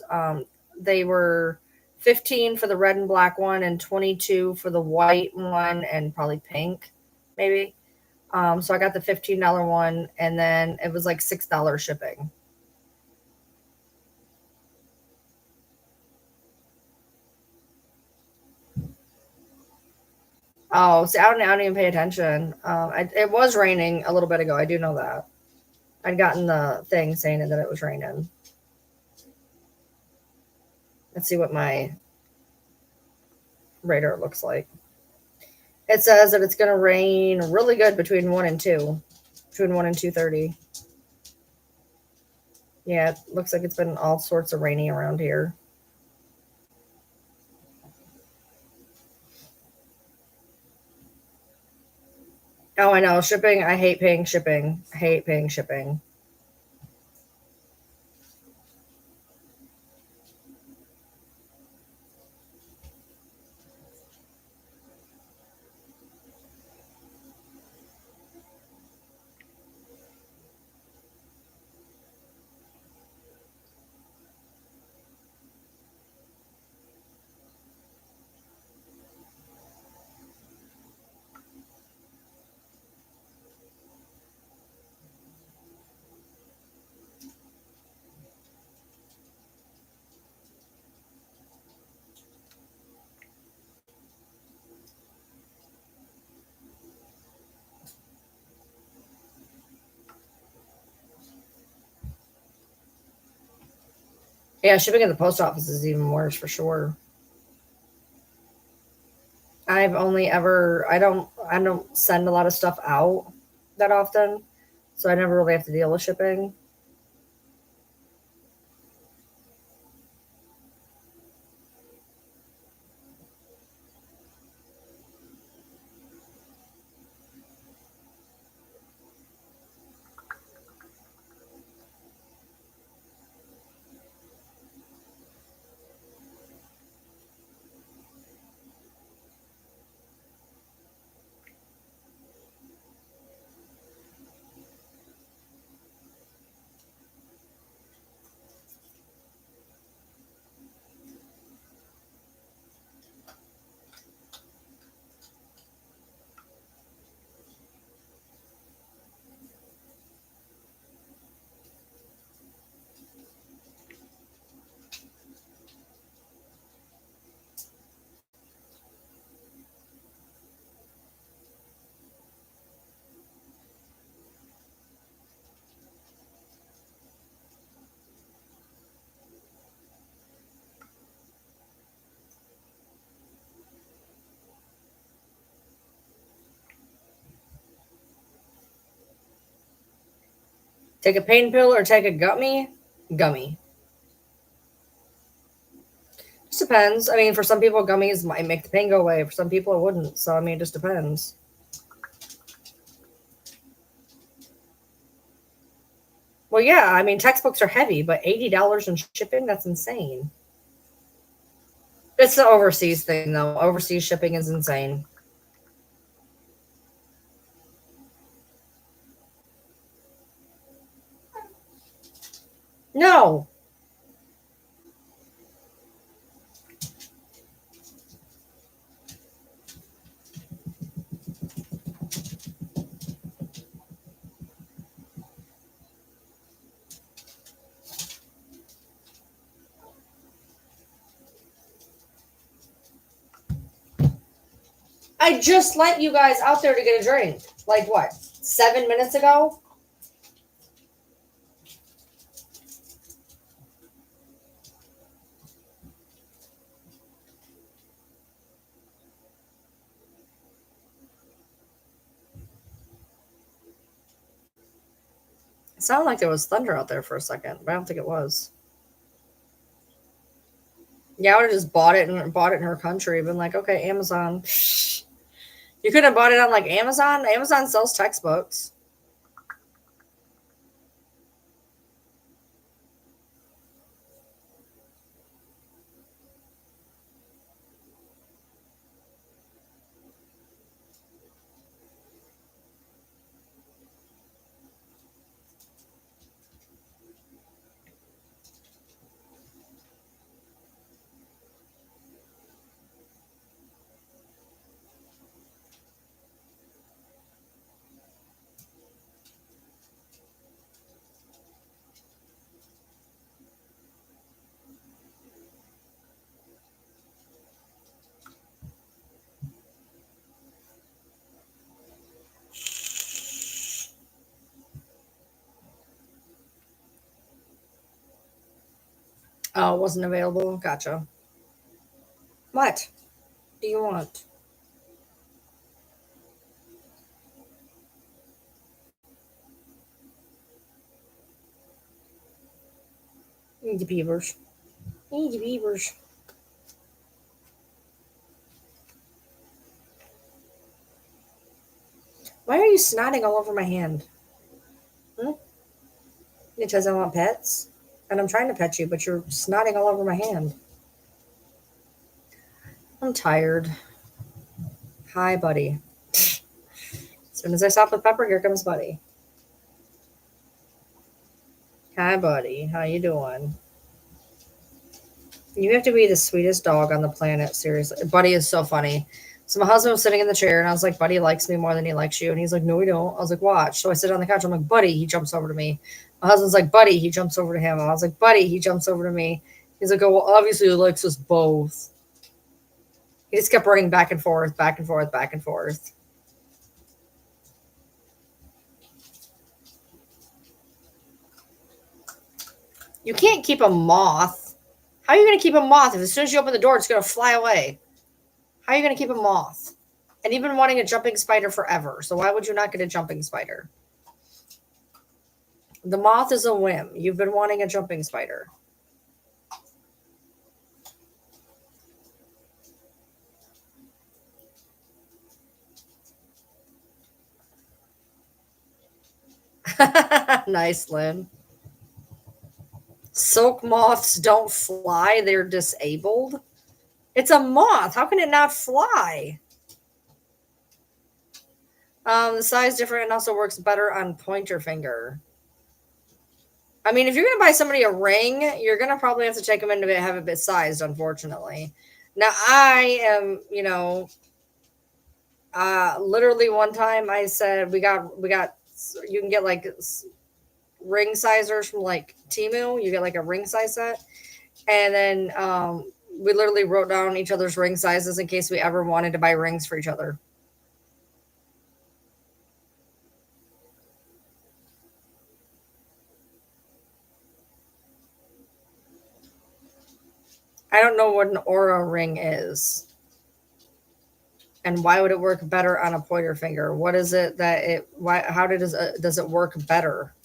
They were 15 for the red and black one, and 22 for the white one, and probably pink, maybe. So I got the $15 one, and then it was like $6 shipping. Oh, see, I don't even pay attention. It was raining a little bit ago. I do know that. I'd gotten the thing saying that it was raining. Let's see what my radar looks like. It says that it's going to rain really good between 1 and 2, between 1 and 2:30. Yeah, it looks like it's been all sorts of rainy around here. Oh, I know. Shipping. I hate paying shipping. I hate paying shipping. Yeah, shipping at the post office is even worse for sure. I don't send a lot of stuff out that often, so I never really have to deal with shipping. Take a pain pill or take a gummy? Gummy. Just depends. I mean, for some people, gummies might make the pain go away. For some people, it wouldn't. So, I mean, it just depends. Well, yeah, I mean, textbooks are heavy, but $80 in shipping, that's insane. It's the overseas thing, though. Overseas shipping is insane. No. I just let you guys out there to get a drink. Like what? 7 minutes ago? It sounded like there was thunder out there for a second, but I don't think it was. Yeah, I would have just bought it and bought it in her country. Been like, okay, Amazon. You could have bought it on like Amazon. Amazon sells textbooks. Oh, it wasn't available. Gotcha. What do you want? Need the beavers. Need the beavers. Why are you snotting all over my hand? Hmm? Because I want pets? And I'm trying to pet you, but you're snotting all over my hand. I'm tired. Hi, buddy. As soon as I stop with Pepper, here comes Buddy. Hi, Buddy. How you doing? You have to be the sweetest dog on the planet, seriously. Buddy is so funny. So my husband was sitting in the chair, and I was like, Buddy likes me more than he likes you. And he's like, No, we don't. I was like, Watch. So I sit on the couch. I'm like, Buddy. He jumps over to me. My husband's like, Buddy. He jumps over to him. I was like, Buddy. He jumps over to me. He's like, Oh, well, obviously he likes us both. He just kept running back and forth, back and forth, back and forth. You can't keep a moth. How are you going to keep a moth if as soon as you open the door, it's going to fly away? How are you going to keep a moth? And you've been wanting a jumping spider forever. So why would you not get a jumping spider? The moth is a whim. You've been wanting a jumping spider. Nice, Lynn. Silk moths don't fly. They're disabled. It's a moth. How can it not fly? The size different and also works better on pointer finger. I mean, if you're gonna buy somebody a ring, you're gonna probably have to take them in to have it bit sized, unfortunately. Now I am, literally one time I said we got you can get like ring sizers from like Timu. You get like a ring size set, and then we literally wrote down each other's ring sizes in case we ever wanted to buy rings for each other. I don't know what an Aura ring is. And why would it work better on a pointer finger? What is it that it why how does it work better?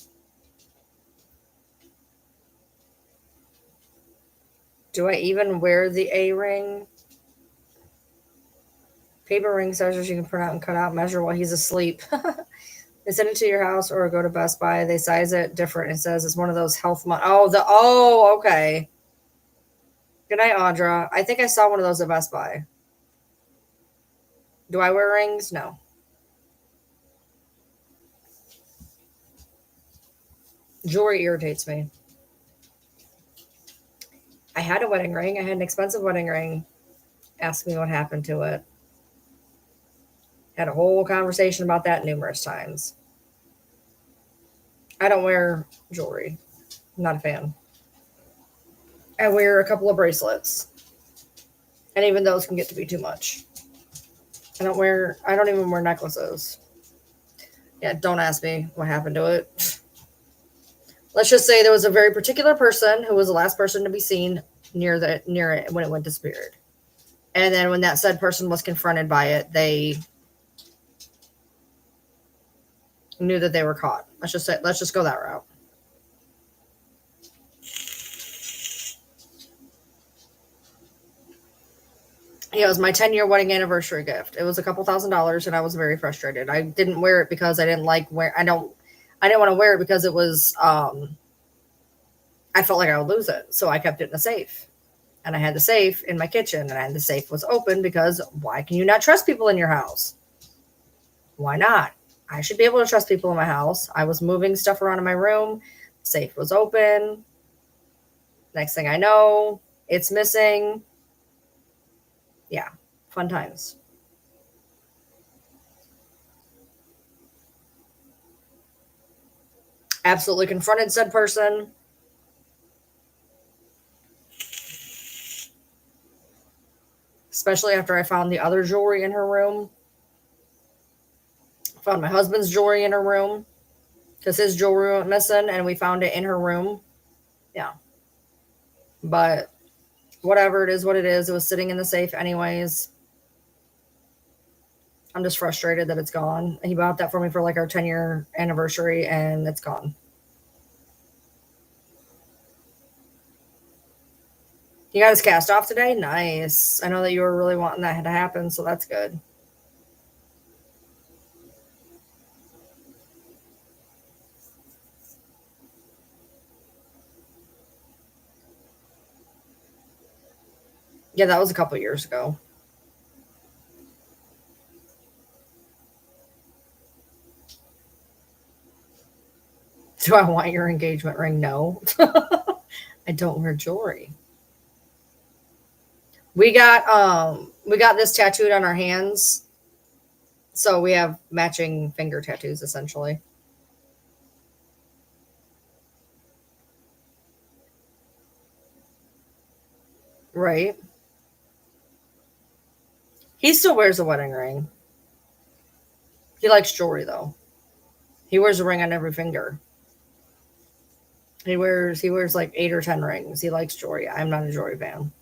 Do I even wear the A-ring? Paper ring sizes you can print out and cut out, measure while he's asleep. They send it to your house or go to Best Buy. They size it different. It says it's one of those health. Okay. Good night, Audra. I think I saw one of those at Best Buy. Do I wear rings? No. Jewelry irritates me. I had a wedding ring. I had an expensive wedding ring. Ask me what happened to it. Had a whole conversation about that numerous times. I don't wear jewelry. I'm not a fan. I wear a couple of bracelets. And even those can get to be too much. I don't even wear necklaces. Yeah, don't ask me what happened to it. Let's just say there was a very particular person who was the last person to be seen near it when it went disappeared. And then when that said person was confronted by it, they knew that they were caught. Let's just go that route. Yeah, it was my 10-year wedding anniversary gift. It was a couple $1,000s, and I was very frustrated. I didn't wear it because I didn't want to wear it because it was I felt like I would lose it. So I kept it in the safe. And I had the safe in my kitchen, and the safe was open because why can you not trust people in your house? Why not? I should be able to trust people in my house. I was moving stuff around in my room. Safe was open. Next thing I know, it's missing. Yeah, fun times. Absolutely confronted said person. Especially after I found the other jewelry in her room. I found my husband's jewelry in her room because his jewelry went missing and we found it in her room. Yeah. But whatever, it is what it is. It was sitting in the safe anyways. I'm just frustrated that it's gone. He bought that for me for like our 10-year anniversary and it's gone. You got his cast off today? Nice. I know that you were really wanting that to happen, so that's good. Yeah, that was a couple years ago. Do I want your engagement ring? No. I don't wear jewelry. We got this tattooed on our hands. So we have matching finger tattoos essentially. Right. He still wears a wedding ring. He likes jewelry though. He wears a ring on every finger. He wears like 8 or 10 rings. He likes jewelry. I'm not a jewelry fan.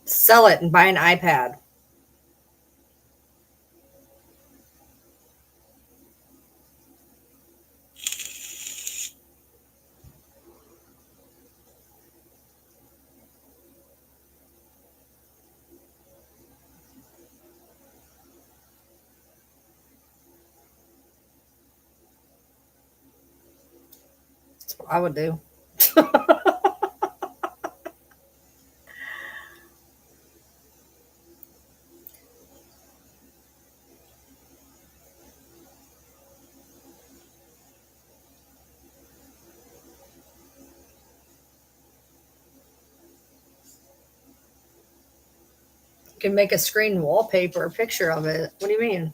Sell it and buy an iPad. That's what I would do. Can make a screen wallpaper picture of it. What do you mean?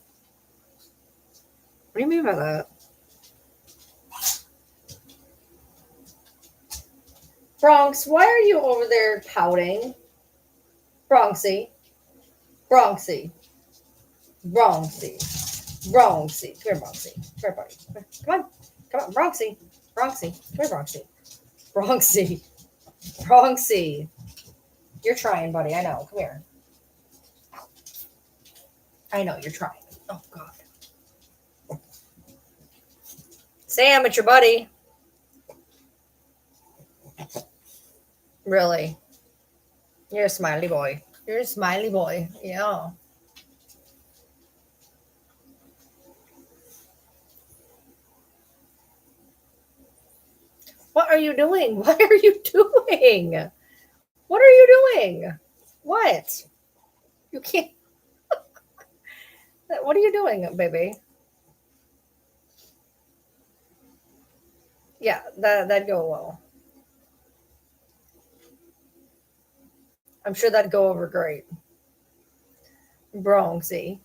What do you mean by that? Bronx, why are you over there pouting? Bronxy. Bronxy. Bronxy. Bronxy. Come here, Bronxy. Come here, buddy. Come on. Come on, Bronxy. Bronxy. Come here, Bronxy. Bronxy. Bronxy. You're trying, buddy. I know. Come here. I know you're trying. Oh, God. Sam, it's your buddy. Really? You're a smiley boy. You're a smiley boy. Yeah. What are you doing? What are you doing? What are you doing? What? You can't. What are you doing, baby? Yeah, that'd go well. I'm sure that'd go over great. Bronxy.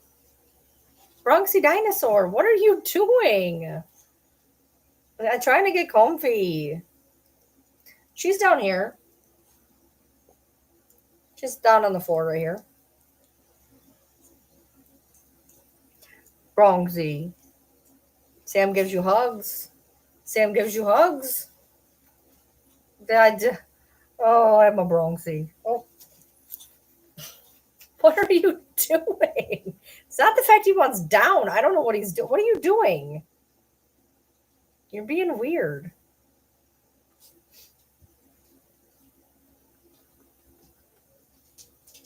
Bronxy dinosaur, what are you doing? I'm trying to get comfy. She's down here. She's down on the floor right here. Bronxy. Sam gives you hugs. Sam gives you hugs. Dad. Oh, I'm a Bronxy. Oh, what are you doing? It's not the fact he wants down. I don't know what he's doing. What are you doing? You're being weird.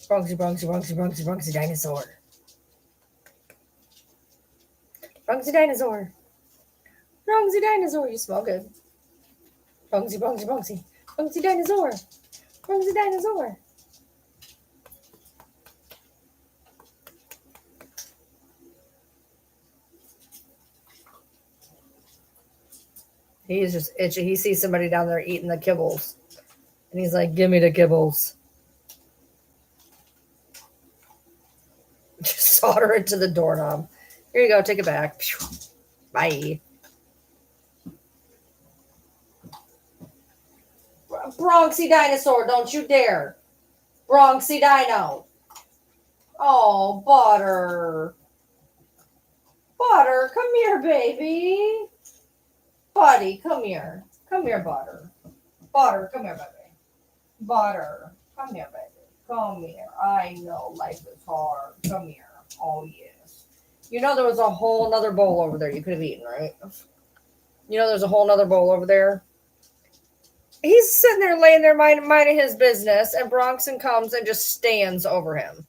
Bronxy, Bronxy, Bronxy, Bronxy, Bronxy dinosaur. Bronxy dinosaur. Bronxy dinosaur. You smell good. Bronxy, Bronxy, Bronxy. Bronxy dinosaur. Bronxy dinosaur. He's just itchy. He sees somebody down there eating the kibbles. And he's like, give me the kibbles. Just solder it to the doorknob. Here you go. Take it back. Bye. Bronxy dinosaur, don't you dare. Bronxy dino. Oh, Butter. Butter, come here, baby. Buddy, come here. Come here, Butter. Butter, come here, baby. Butter, come here, baby. Come here. I know life is hard. Come here. Oh, yes. You know there was a whole nother bowl over there you could have eaten, right? You know there's a whole nother bowl over there? He's sitting there laying there minding his business, and Bronxon comes and just stands over him.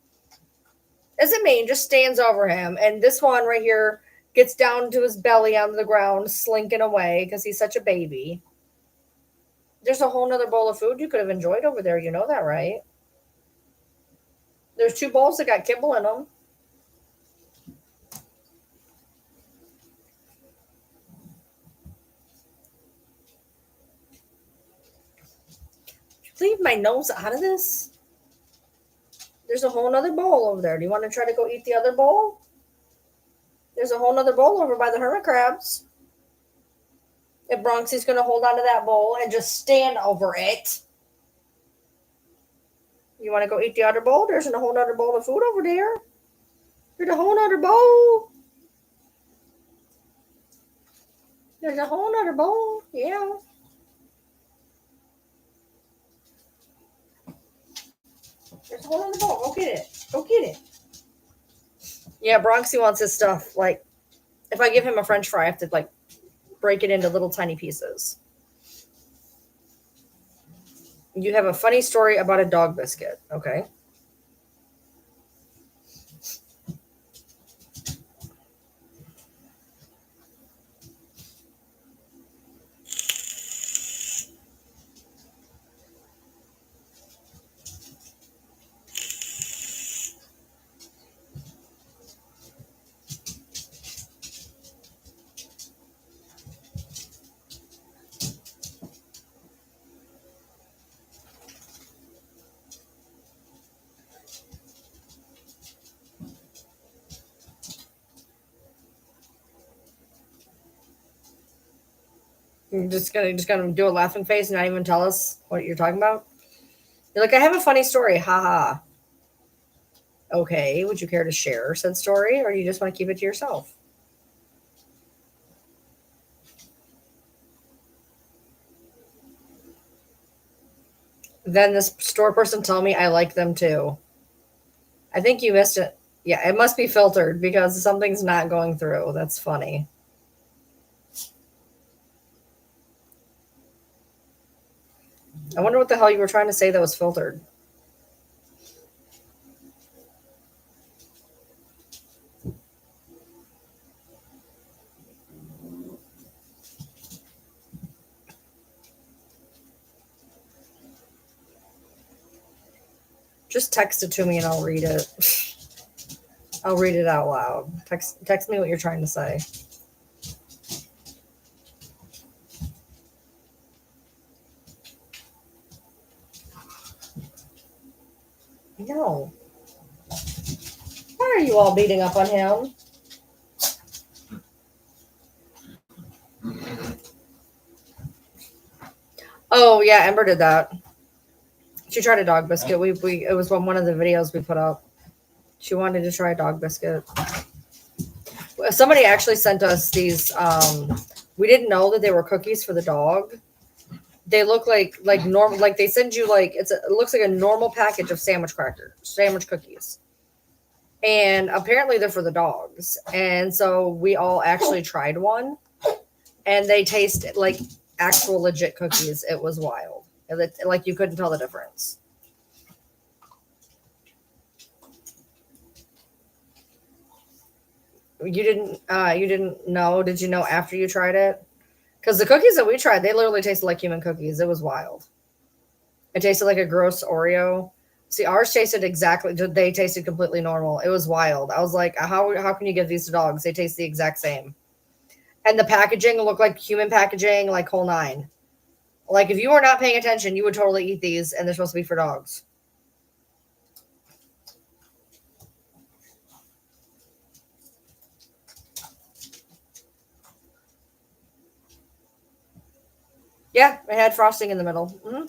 Doesn't mean just stands over him. And this one right here gets down to his belly on the ground, slinking away because he's such a baby. There's a whole nother bowl of food you could have enjoyed over there. You know that, right? There's 2 bowls that got kibble in them. Leave my nose out of this. There's a whole nother bowl over there. Do you want to try to go eat the other bowl? There's a whole nother bowl over by the hermit crabs. If Bronxy's going to hold on to that bowl and just stand over it. You want to go eat the other bowl? There's a whole nother bowl of food over there. There's a whole nother bowl. There's a whole nother bowl. Yeah. There's a whole other bowl. Go get it. Go get it. Yeah, Bronxy wants his stuff. Like, if I give him a French fry, I have to, like, break it into little tiny pieces. You have a funny story about a dog biscuit. Okay. You're just gonna do a laughing face and not even tell us what you're talking about? You're like, I have a funny story. Ha ha. Okay, would you care to share said story, or do you just want to keep it to yourself? Then this store person tell me I like them too. I think you missed it. Yeah, it must be filtered because something's not going through. That's funny. I wonder what the hell you were trying to say that was filtered. Just text it to me and I'll read it. I'll read it out loud. Text me what you're trying to say. No. Why are you all beating up on him? Oh yeah, Ember did that. She tried a dog biscuit. We it was one of the videos we put up. She wanted to try a dog biscuit. Somebody actually sent us these. We didn't know that they were cookies for the dog. They look like normal. Like they send you like it looks like a normal package of sandwich cookies, and apparently they're for the dogs. And so we all actually tried one, and they tasted like actual legit cookies. It was wild. Like you couldn't tell the difference. You didn't know? Did you know after you tried it? Because the cookies that we tried, they literally tasted like human cookies. It was wild. It tasted like a gross Oreo. See, ours tasted exactly. They tasted completely normal. It was wild. I was like, how can you give these to dogs? They taste the exact same. And the packaging looked like human packaging, like whole nine. Like if you were not paying attention, you would totally eat these, and they're supposed to be for dogs. Yeah, it had frosting in the middle. Mm-hmm.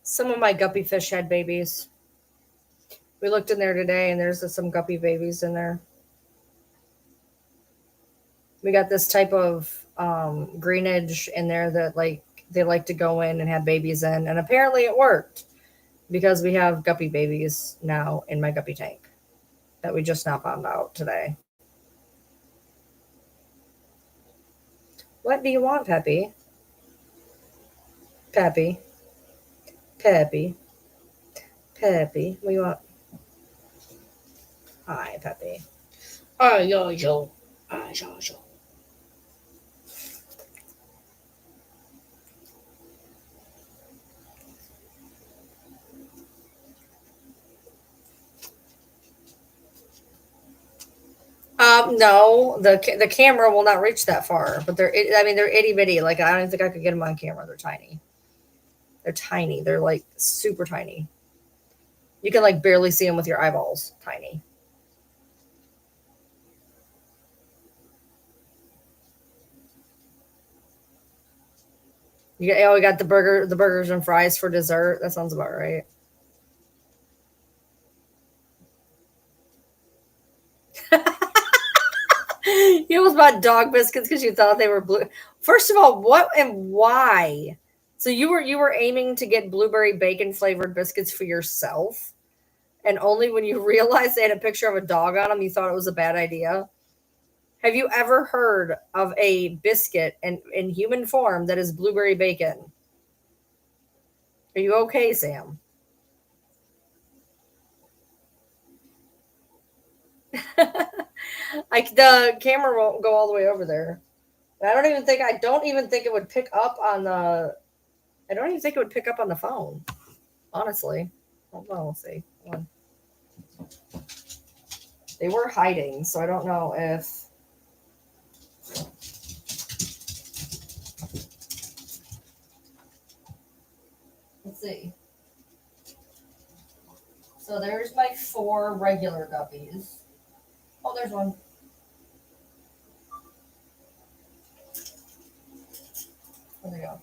Some of my guppy fish had babies. We looked in there today, and there's some guppy babies in there. We got this type of greenage in there that like they like to go in and have babies in, and apparently it worked because we have guppy babies now in my guppy tank that we just now found out today. What do you want, Peppy? Peppy, Peppy, Peppy. What do you want? Hi, Peppy. Oh, yo. Yo. No, the camera will not reach that far, but they're itty bitty. Like I don't think I could get them on camera. They're tiny. They're tiny. They're like super tiny. You can like barely see them with your eyeballs. Tiny. We got the burgers and fries for dessert. That sounds about right. You almost bought dog biscuits because you thought they were blue. First of all, what and why? So you were aiming to get blueberry bacon flavored biscuits for yourself, and only when you realized they had a picture of a dog on them, you thought it was a bad idea. Have you ever heard of a biscuit in human form that is blueberry bacon? Are you okay, Sam? Like the camera won't go all the way over there. I don't even think it would pick up on the I don't even think it would pick up on the phone. Honestly. Hold on, we'll see. Hold on. They were hiding, so I don't know if let's see. So there's my 4 regular guppies. Oh, there's one. There they go.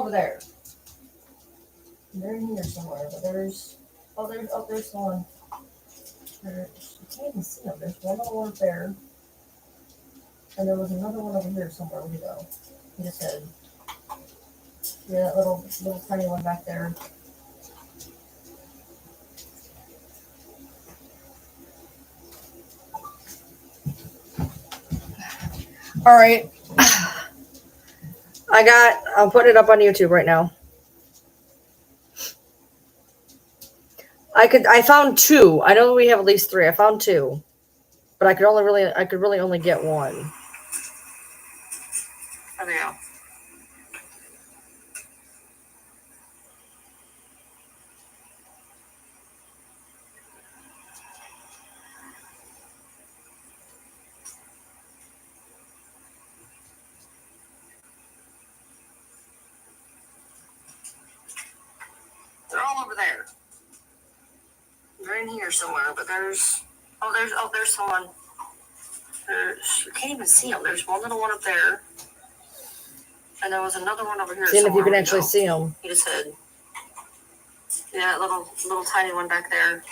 over there. They're in here somewhere, but there's one. I can't even see them. There's one little one there. And there was another one over here somewhere. Where'd he go? He just said, yeah, that little tiny one back there. All right. I'm putting it up on YouTube right now. I found two. I know we have at least three. I found two, but I could really only get one. Oh, yeah. They're all over there. They're in here somewhere, but there's someone. You can't even see them. There's one little one up there, and there was another one over here. Seeing if you can actually see them. He just said, yeah, little tiny one back there.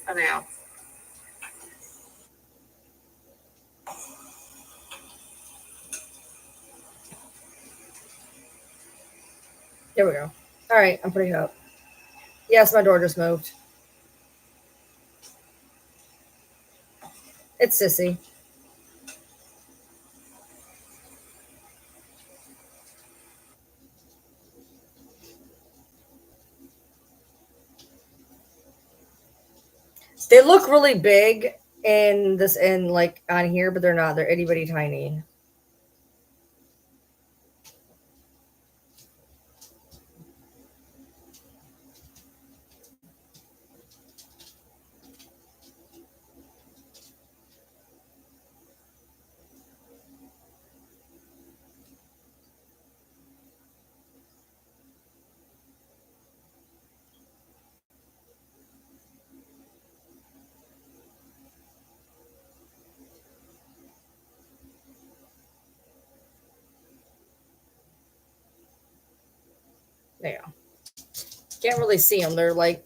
Oh, yeah. There we go. All right, I'm putting it up. Yes, my door just moved. It's Sissy. They look really big like on here, but they're not. They're itty bitty tiny. Yeah. Can't really see them. They're like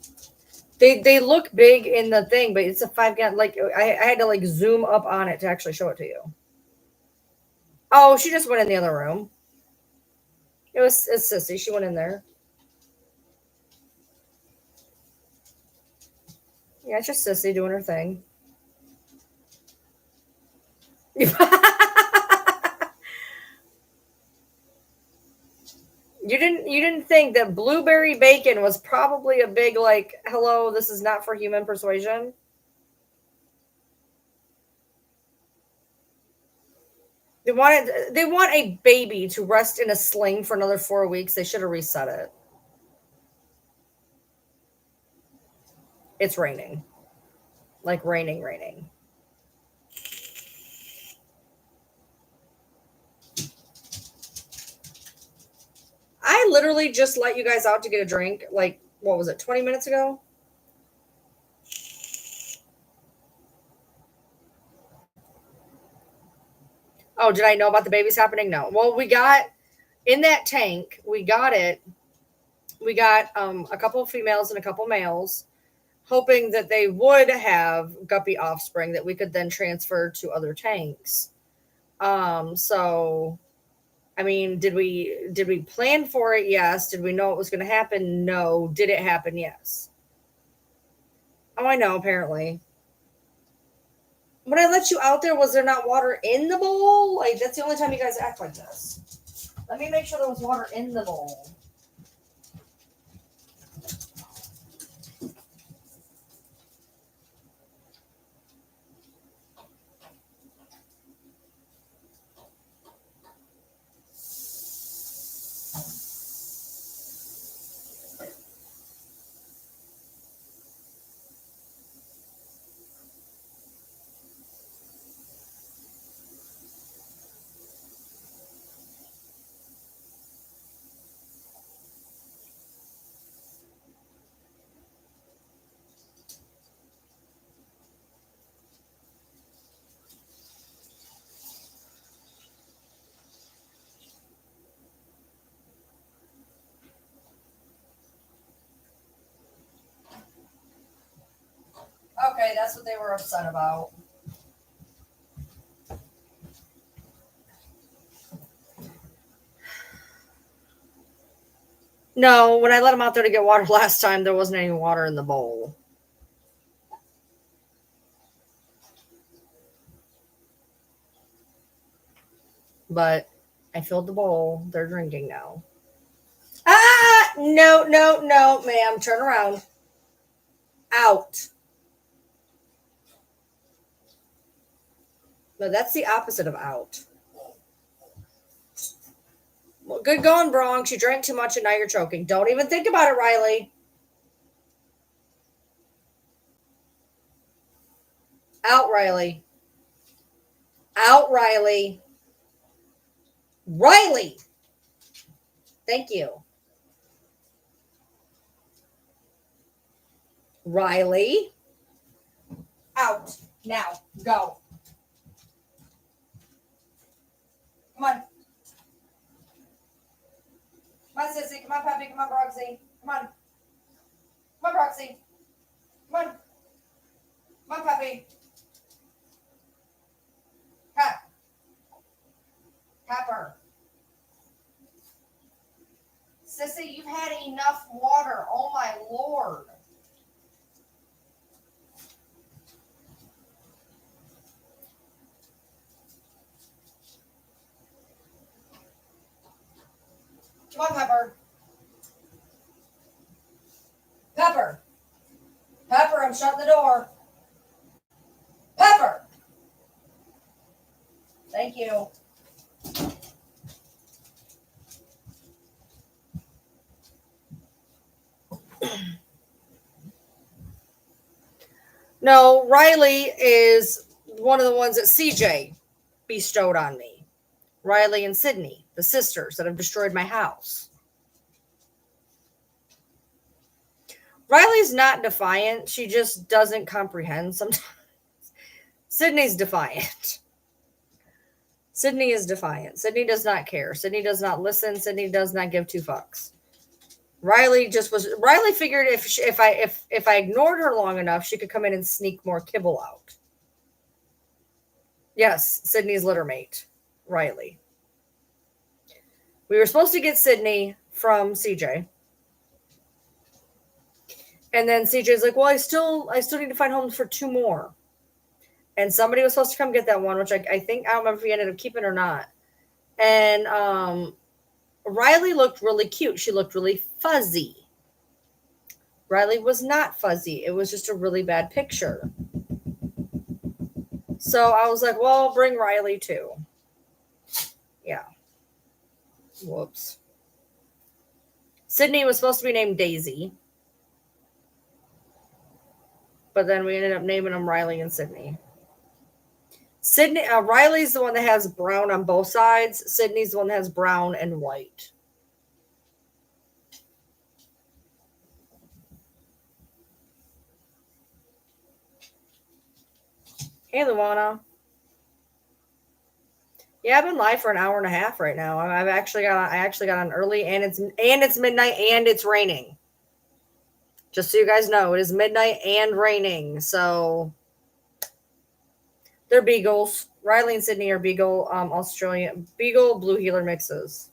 they look big in the thing, but it's a 5-gallon. Like I had to like zoom up on it to actually show it to you. Oh, she just went in the other room. It's Sissy. She went in there. Yeah, it's just Sissy doing her thing. You didn't think that blueberry bacon was probably a big like, hello, this is not for human persuasion? They want a baby to rest in a sling for another 4 weeks. They should have reset it. It's raining. Like raining. I literally just let you guys out to get a drink. Like, what was it, 20 minutes ago? Oh, did I know about the babies happening? No. Well, we got in that tank, we got a couple of females and a couple males, hoping that they would have guppy offspring that we could then transfer to other tanks. So I mean, did we plan for it? Yes. Did we know it was going to happen? No. Did it happen? Yes. Oh, I know, apparently. When I let you out there, was there not water in the bowl? Like, that's the only time you guys act like this. Let me make sure there was water in the bowl. Okay, that's what they were upset about. No, when I let him out there to get water last time, there wasn't any water in the bowl. But I filled the bowl. They're drinking now. Ah, no, no, no, ma'am. Turn around. Out. No, that's the opposite of out. Well, good going, Bronx. You drank too much and now you're choking. Don't even think about it, Riley. Out, Riley. Out, Riley. Riley. Thank you. Riley. Out. Now. Go. Come on. Come on, Sissy. Come on, Peppy. Come on, Broxy. Come on. Come on, Broxy. Come on. Come on, Peppy. Pep. Pepper. Sissy, you've had enough water. Oh, my Lord. Come on, Pepper. Pepper. Pepper, I'm shutting the door. Pepper. Thank you. No, Riley is one of the ones that CJ bestowed on me. Riley and Sydney, the sisters that have destroyed my house. Riley's not defiant. She just doesn't comprehend sometimes. Sydney's defiant. Sydney is defiant. Sydney does not care. Sydney does not listen. Sydney does not give two fucks. Riley figured if I ignored her long enough, she could come in and sneak more kibble out. Yes, Sydney's litter mate, Riley. We were supposed to get Sydney from CJ. And then CJ's like, well, I still need to find homes for two more. And somebody was supposed to come get that one, which I think, I don't remember if he ended up keeping or not. And Riley looked really cute. She looked really fuzzy. Riley was not fuzzy. It was just a really bad picture. So I was like, well, I'll bring Riley too. Yeah. Whoops. Sydney was supposed to be named Daisy. But then we ended up naming them Riley and Sydney. Riley's the one that has brown on both sides. Sydney's the one that has brown and white. Hey, Luana. Yeah, I've been live for an hour and a half right now. I actually got on early, and it's midnight and it's raining. Just so you guys know, it is midnight and raining. So they're beagles. Riley and Sydney are beagle, Australian beagle blue heeler mixes.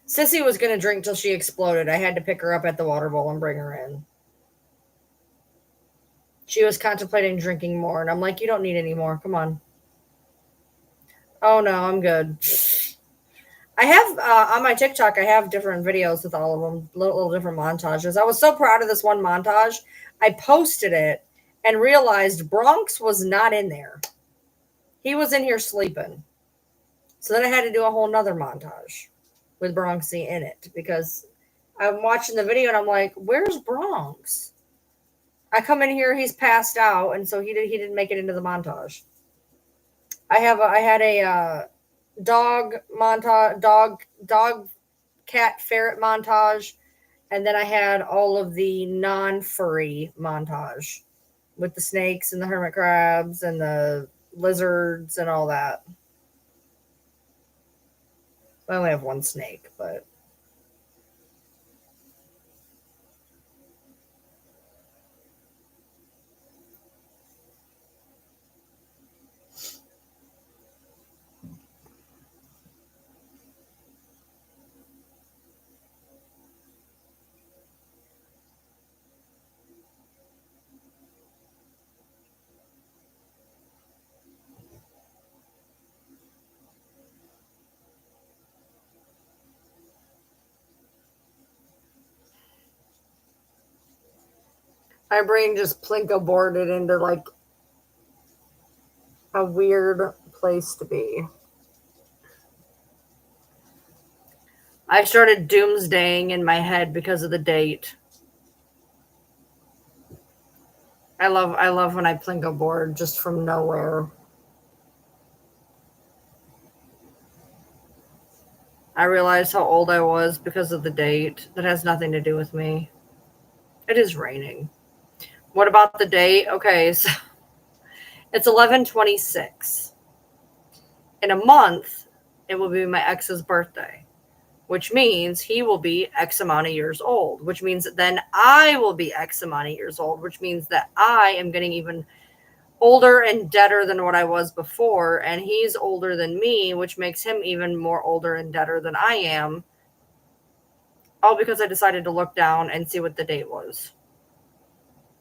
Sissy was going to drink till she exploded. I had to pick her up at the water bowl and bring her in. She was contemplating drinking more, and I'm like, you don't need any more. Come on. Oh, no, I'm good. I have, on my TikTok, I have different videos with all of them, little different montages. I was so proud of this one montage. I posted it and realized Bronx was not in there. He was in here sleeping. So then I had to do a whole nother montage with Bronxy in it because I'm watching the video and I'm like, where's Bronx? I come in here, he's passed out, and so he didn't make it into the montage. I had a dog montage, dog, cat, ferret montage, and then I had all of the non-furry montage with the snakes and the hermit crabs and the lizards and all that. I only have one snake, but My brain just plinko boarded into like a weird place to be. I started doomsdaying in my head because of the date. I love when I plinko board just from nowhere. I realized how old I was because of the date. That has nothing to do with me. It is raining. What about the date? Okay, so it's 11/26. In a month, it will be my ex's birthday, which means he will be X amount of years old, which means that then I will be X amount of years old, which means that I am getting even older and deader than what I was before. And he's older than me, which makes him even more older and deader than I am. All because I decided to look down and see what the date was.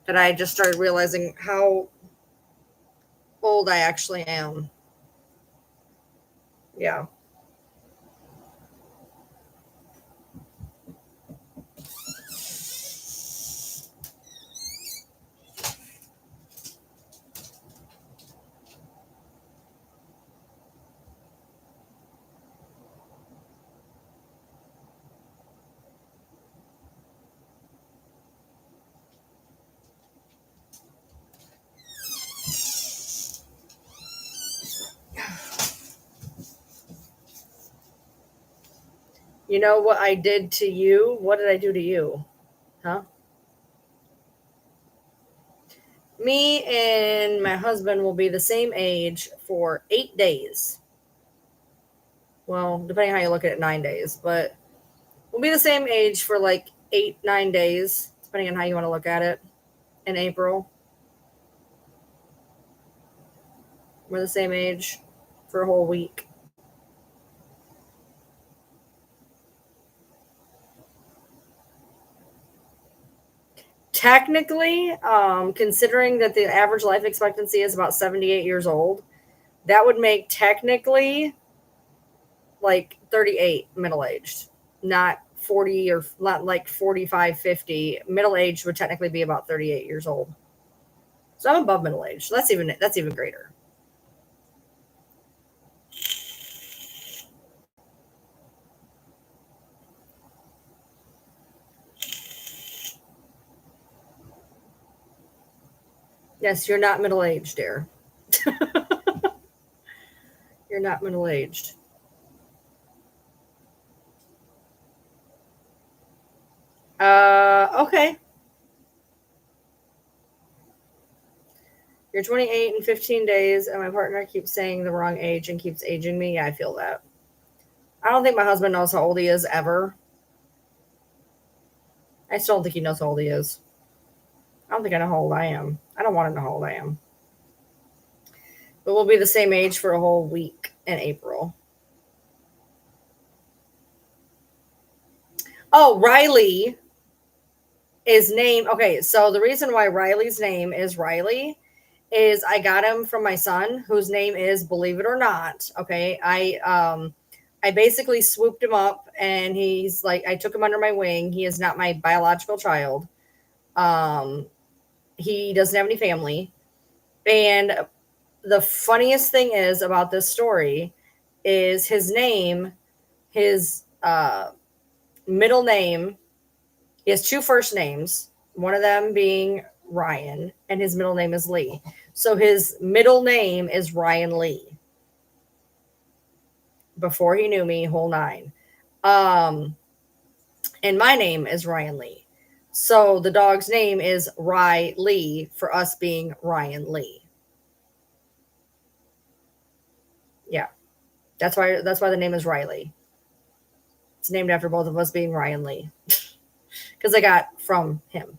That I just started realizing how old I actually am. Yeah. You know what I did to you? What did I do to you? Huh? Me and my husband will be the same age for 8 days. Well, depending how you look at it, 9 days, but we'll be the same age for like 8, 9 days, depending on how you want to look at it. In April, we're the same age for a whole week. Technically, considering that the average life expectancy is about 78 years old, that would make technically like 38 middle aged, not 40 or not like 45, 50. Middle aged would technically be about 38 years old. So I'm above middle age. So that's even greater. Yes, you're not middle aged, dear. You're not middle aged. Okay. You're 28 in 15 days, and my partner keeps saying the wrong age and keeps aging me. Yeah, I feel that. I don't think my husband knows how old he is ever. I still don't think he knows how old he is. I don't think I know how old I am. I don't want to know how old I am. But we'll be the same age for a whole week in April. Oh, Riley is named. Okay, so the reason why Riley's name is Riley is I got him from my son, whose name is, believe it or not. Okay, I basically swooped him up, and he's like, I took him under my wing. He is not my biological child. Um, he doesn't have any family, and the funniest thing is about this story is his name, his middle name. He has two first names, one of them being Ryan, and his middle name is Lee. So his middle name is Ryan Lee. Before he knew me, whole nine. Um, and my name is Ryan Lee. So the dog's name is Rye Lee for us being Ryan Lee. Yeah. That's why the name is Riley. It's named after both of us being Ryan Lee. Because I got from him.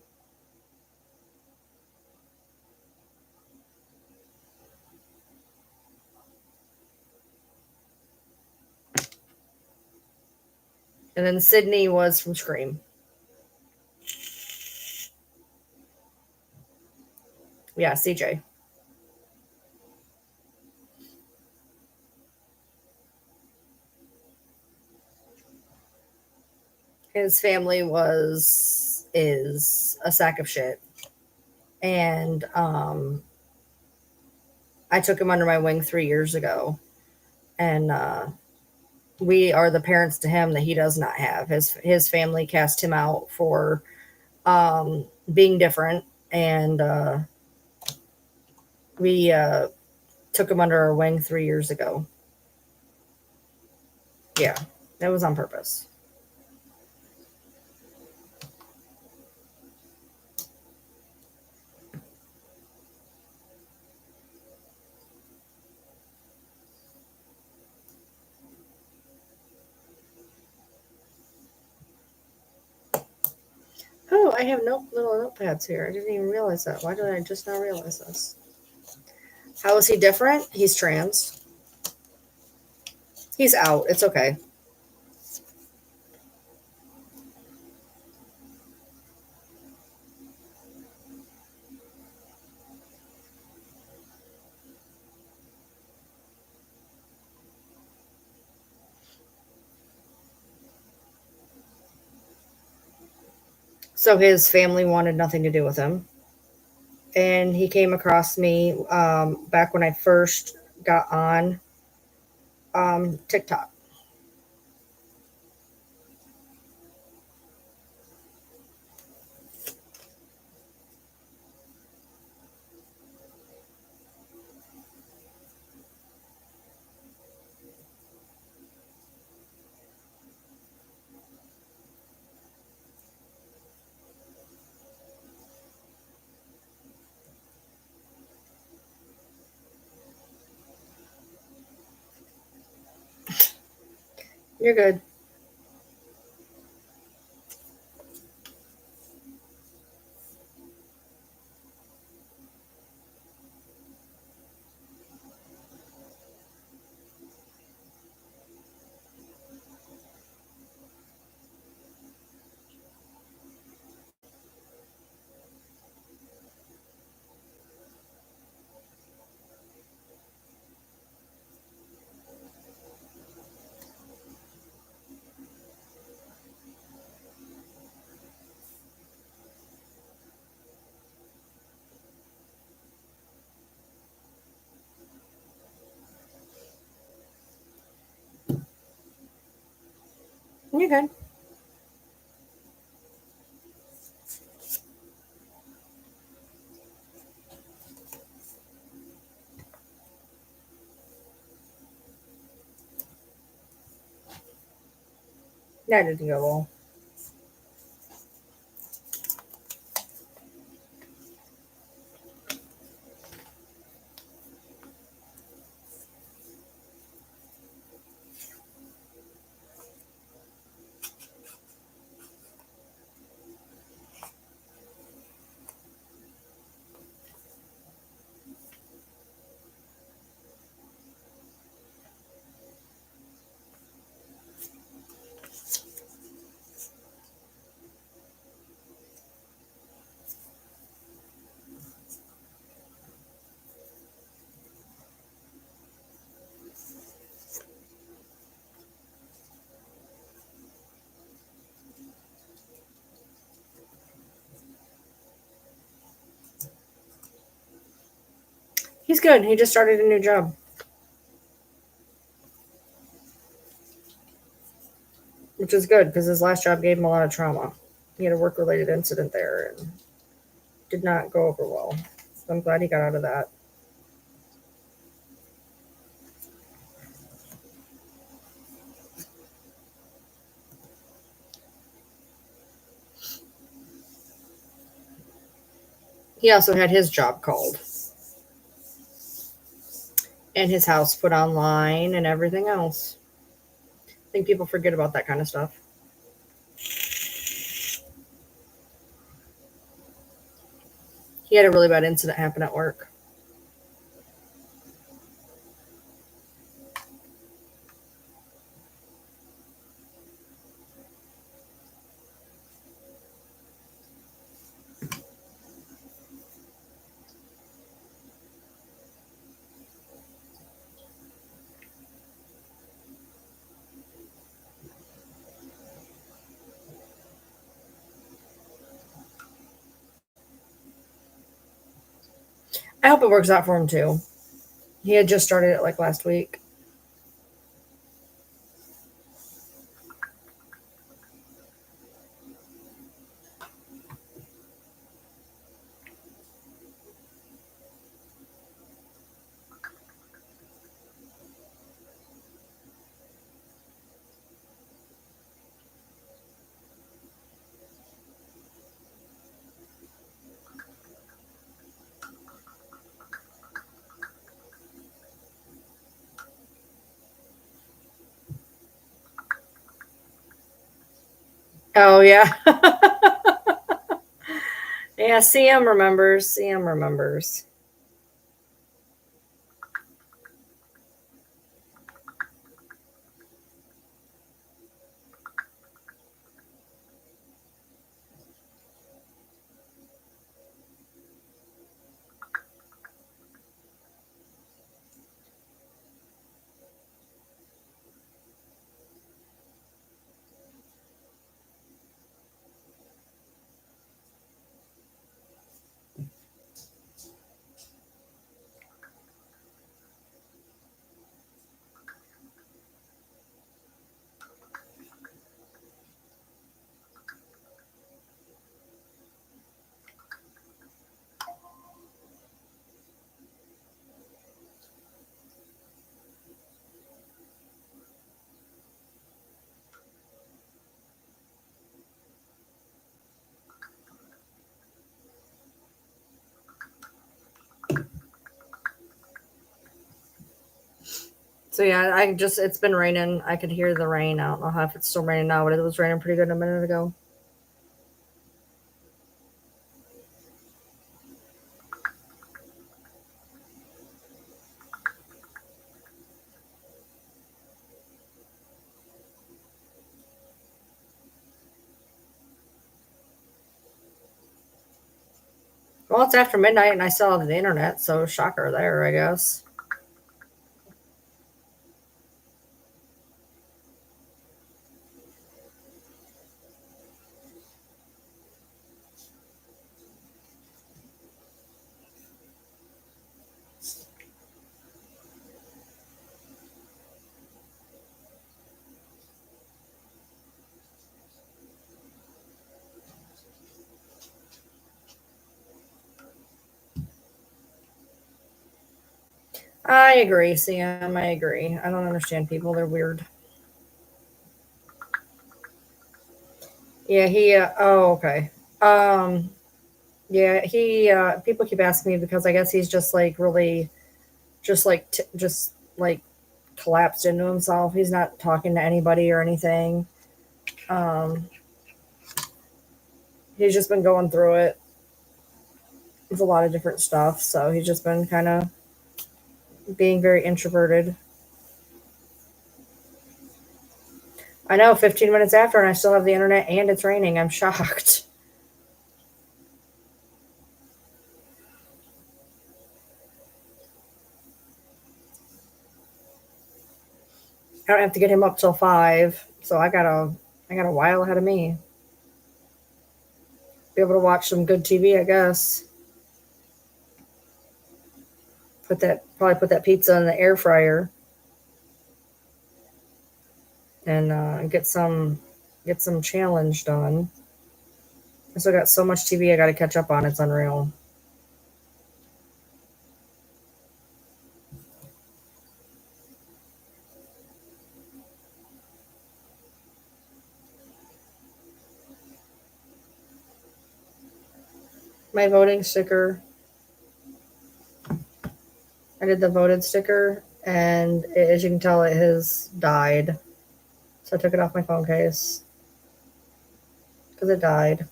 And then Sydney was from Scream. Yeah, CJ. His family was is a sack of shit. And I took him under my wing 3 years ago, and we are the parents to him that he does not have. His family cast him out for being different, and we took him under our wing 3 years ago. Yeah, that was on purpose. Oh, I have little notepads here. I didn't even realize that. Why did I just not realize this? How is he different? He's trans. He's out. It's okay. So his family wanted nothing to do with him. And he came across me back when I first got on TikTok. You're good. You're good. That didn't go well. He's good. He just started a new job, which is good because his last job gave him a lot of trauma. He had a work related incident there and did not go over well. So I'm glad he got out of that. He also had his job called and his house put online and everything else. I think people forget about that kind of stuff. He had a really bad incident happen at work. I hope it works out for him too. He had just started it like last week. Oh yeah. Yeah, CM remembers. CM remembers. So yeah, it's been raining. I could hear the rain. I don't know how if it's still raining now, but it was raining pretty good a minute ago. Well, it's after midnight and I still have the internet, so shocker there, I guess. I agree, Sam. I agree. I don't understand people. They're weird. Yeah, he. Oh, okay. Um. Yeah, he. People keep asking me because I guess he's just like really, just like collapsed into himself. He's not talking to anybody or anything. Um. He's just been going through it with a lot of different stuff. So he's just been kind of being very introverted. I know, 15 minutes after, and I still have the internet and it's raining. I'm shocked. I don't have to get him up till 5, so I got a while ahead of me. Be able to watch some good TV, I guess. Put that pizza in the air fryer and get some challenge done. I still got so much TV I got to catch up on. It's unreal. My voting sticker. I did the voted sticker, and as you can tell, it has died. So I took it off my phone case because it died.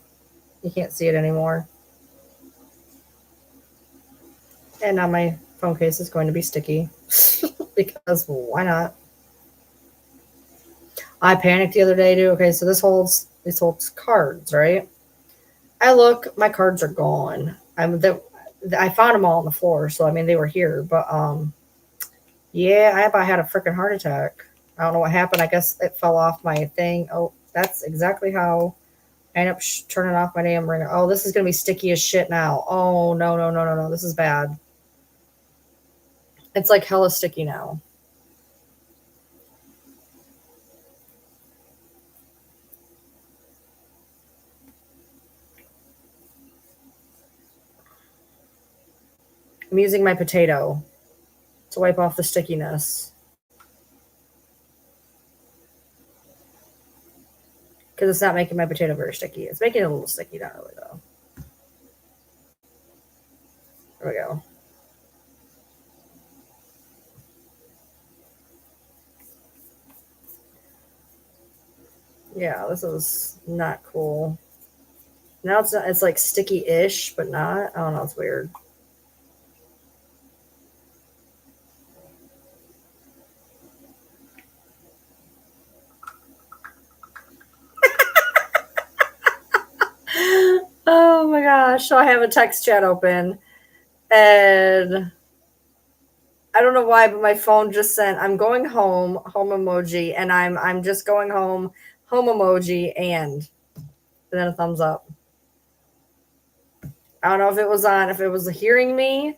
You can't see it anymore. And now my phone case is going to be sticky because why not? I panicked the other day too. Okay, so this holds cards, right? I look, my cards are gone. I found them all on the floor, so I mean they were here, but yeah, I about had a freaking heart attack. I don't know what happened. I guess it fell off my thing. Oh, that's exactly how I ended up turning off my damn ringer. Oh, this is gonna be sticky as shit now. Oh no no no no no, this is bad. It's like hella sticky now. I'm using my potato to wipe off the stickiness. Because it's not making my potato very sticky. It's making it a little sticky, not really, though. There we go. Yeah, this is not cool. Now it's like sticky-ish, but not. I don't know, it's weird. Oh my gosh. So I have a text chat open and I don't know why, but my phone just sent I'm going home emoji, and I'm just going home emoji and then a thumbs up. I don't know if it was hearing me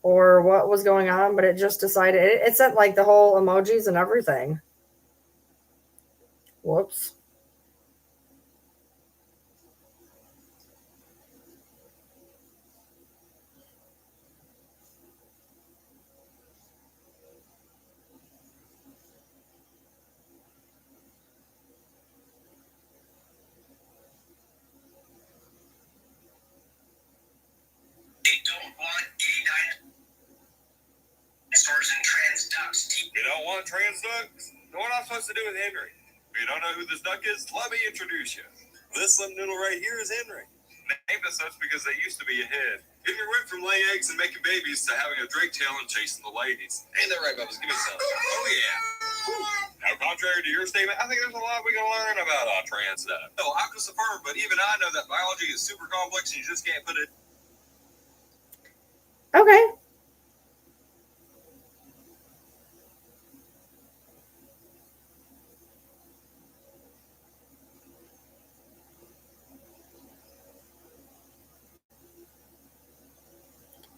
or what was going on, but it just decided it sent like the whole emojis and everything. Whoops. They don't want dinosaurs and transducts. You don't want transducts? What am I supposed to do with Henry? If you don't know who this duck is, let me introduce you. This little noodle right here is Henry. Named as such because they used to be a head. Henry went from laying eggs and making babies to having a drake tail and chasing the ladies. Ain't that right, Bubbles? Give me some. Oh, yeah. Now, contrary to your statement, I think there's a lot we can learn about trans stuff. No, I'm just a firm, but even I know that biology is super complex and you just can't put it. Okay.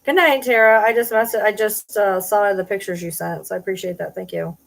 Good night, Tara. I just saw the pictures you sent, so I appreciate that. Thank you.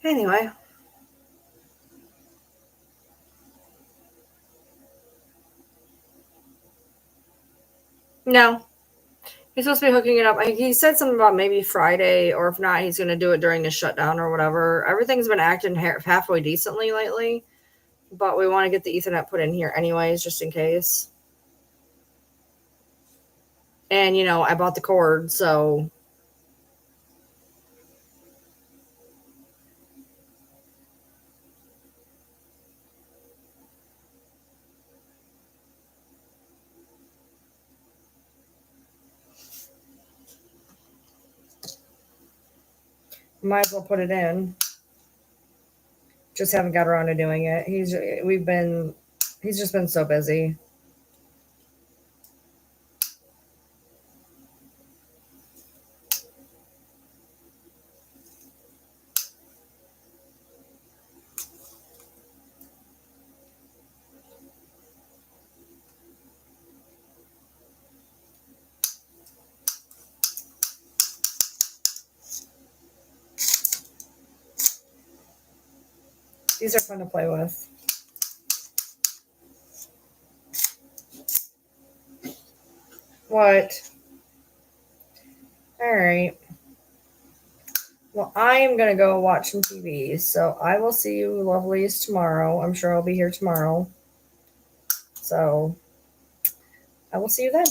Anyway. No. He's supposed to be hooking it up. He said something about maybe Friday, or if not, he's going to do it during the shutdown or whatever. Everything's been acting halfway decently lately, but we want to get the Ethernet put in here anyways, just in case. And, I bought the cord, so. Might as well put it in. Just haven't got around to doing it. He's just been so busy. These are fun to play with. What? All right. Well, I am going to go watch some TV. So I will see you lovelies tomorrow. I'm sure I'll be here tomorrow. So I will see you then.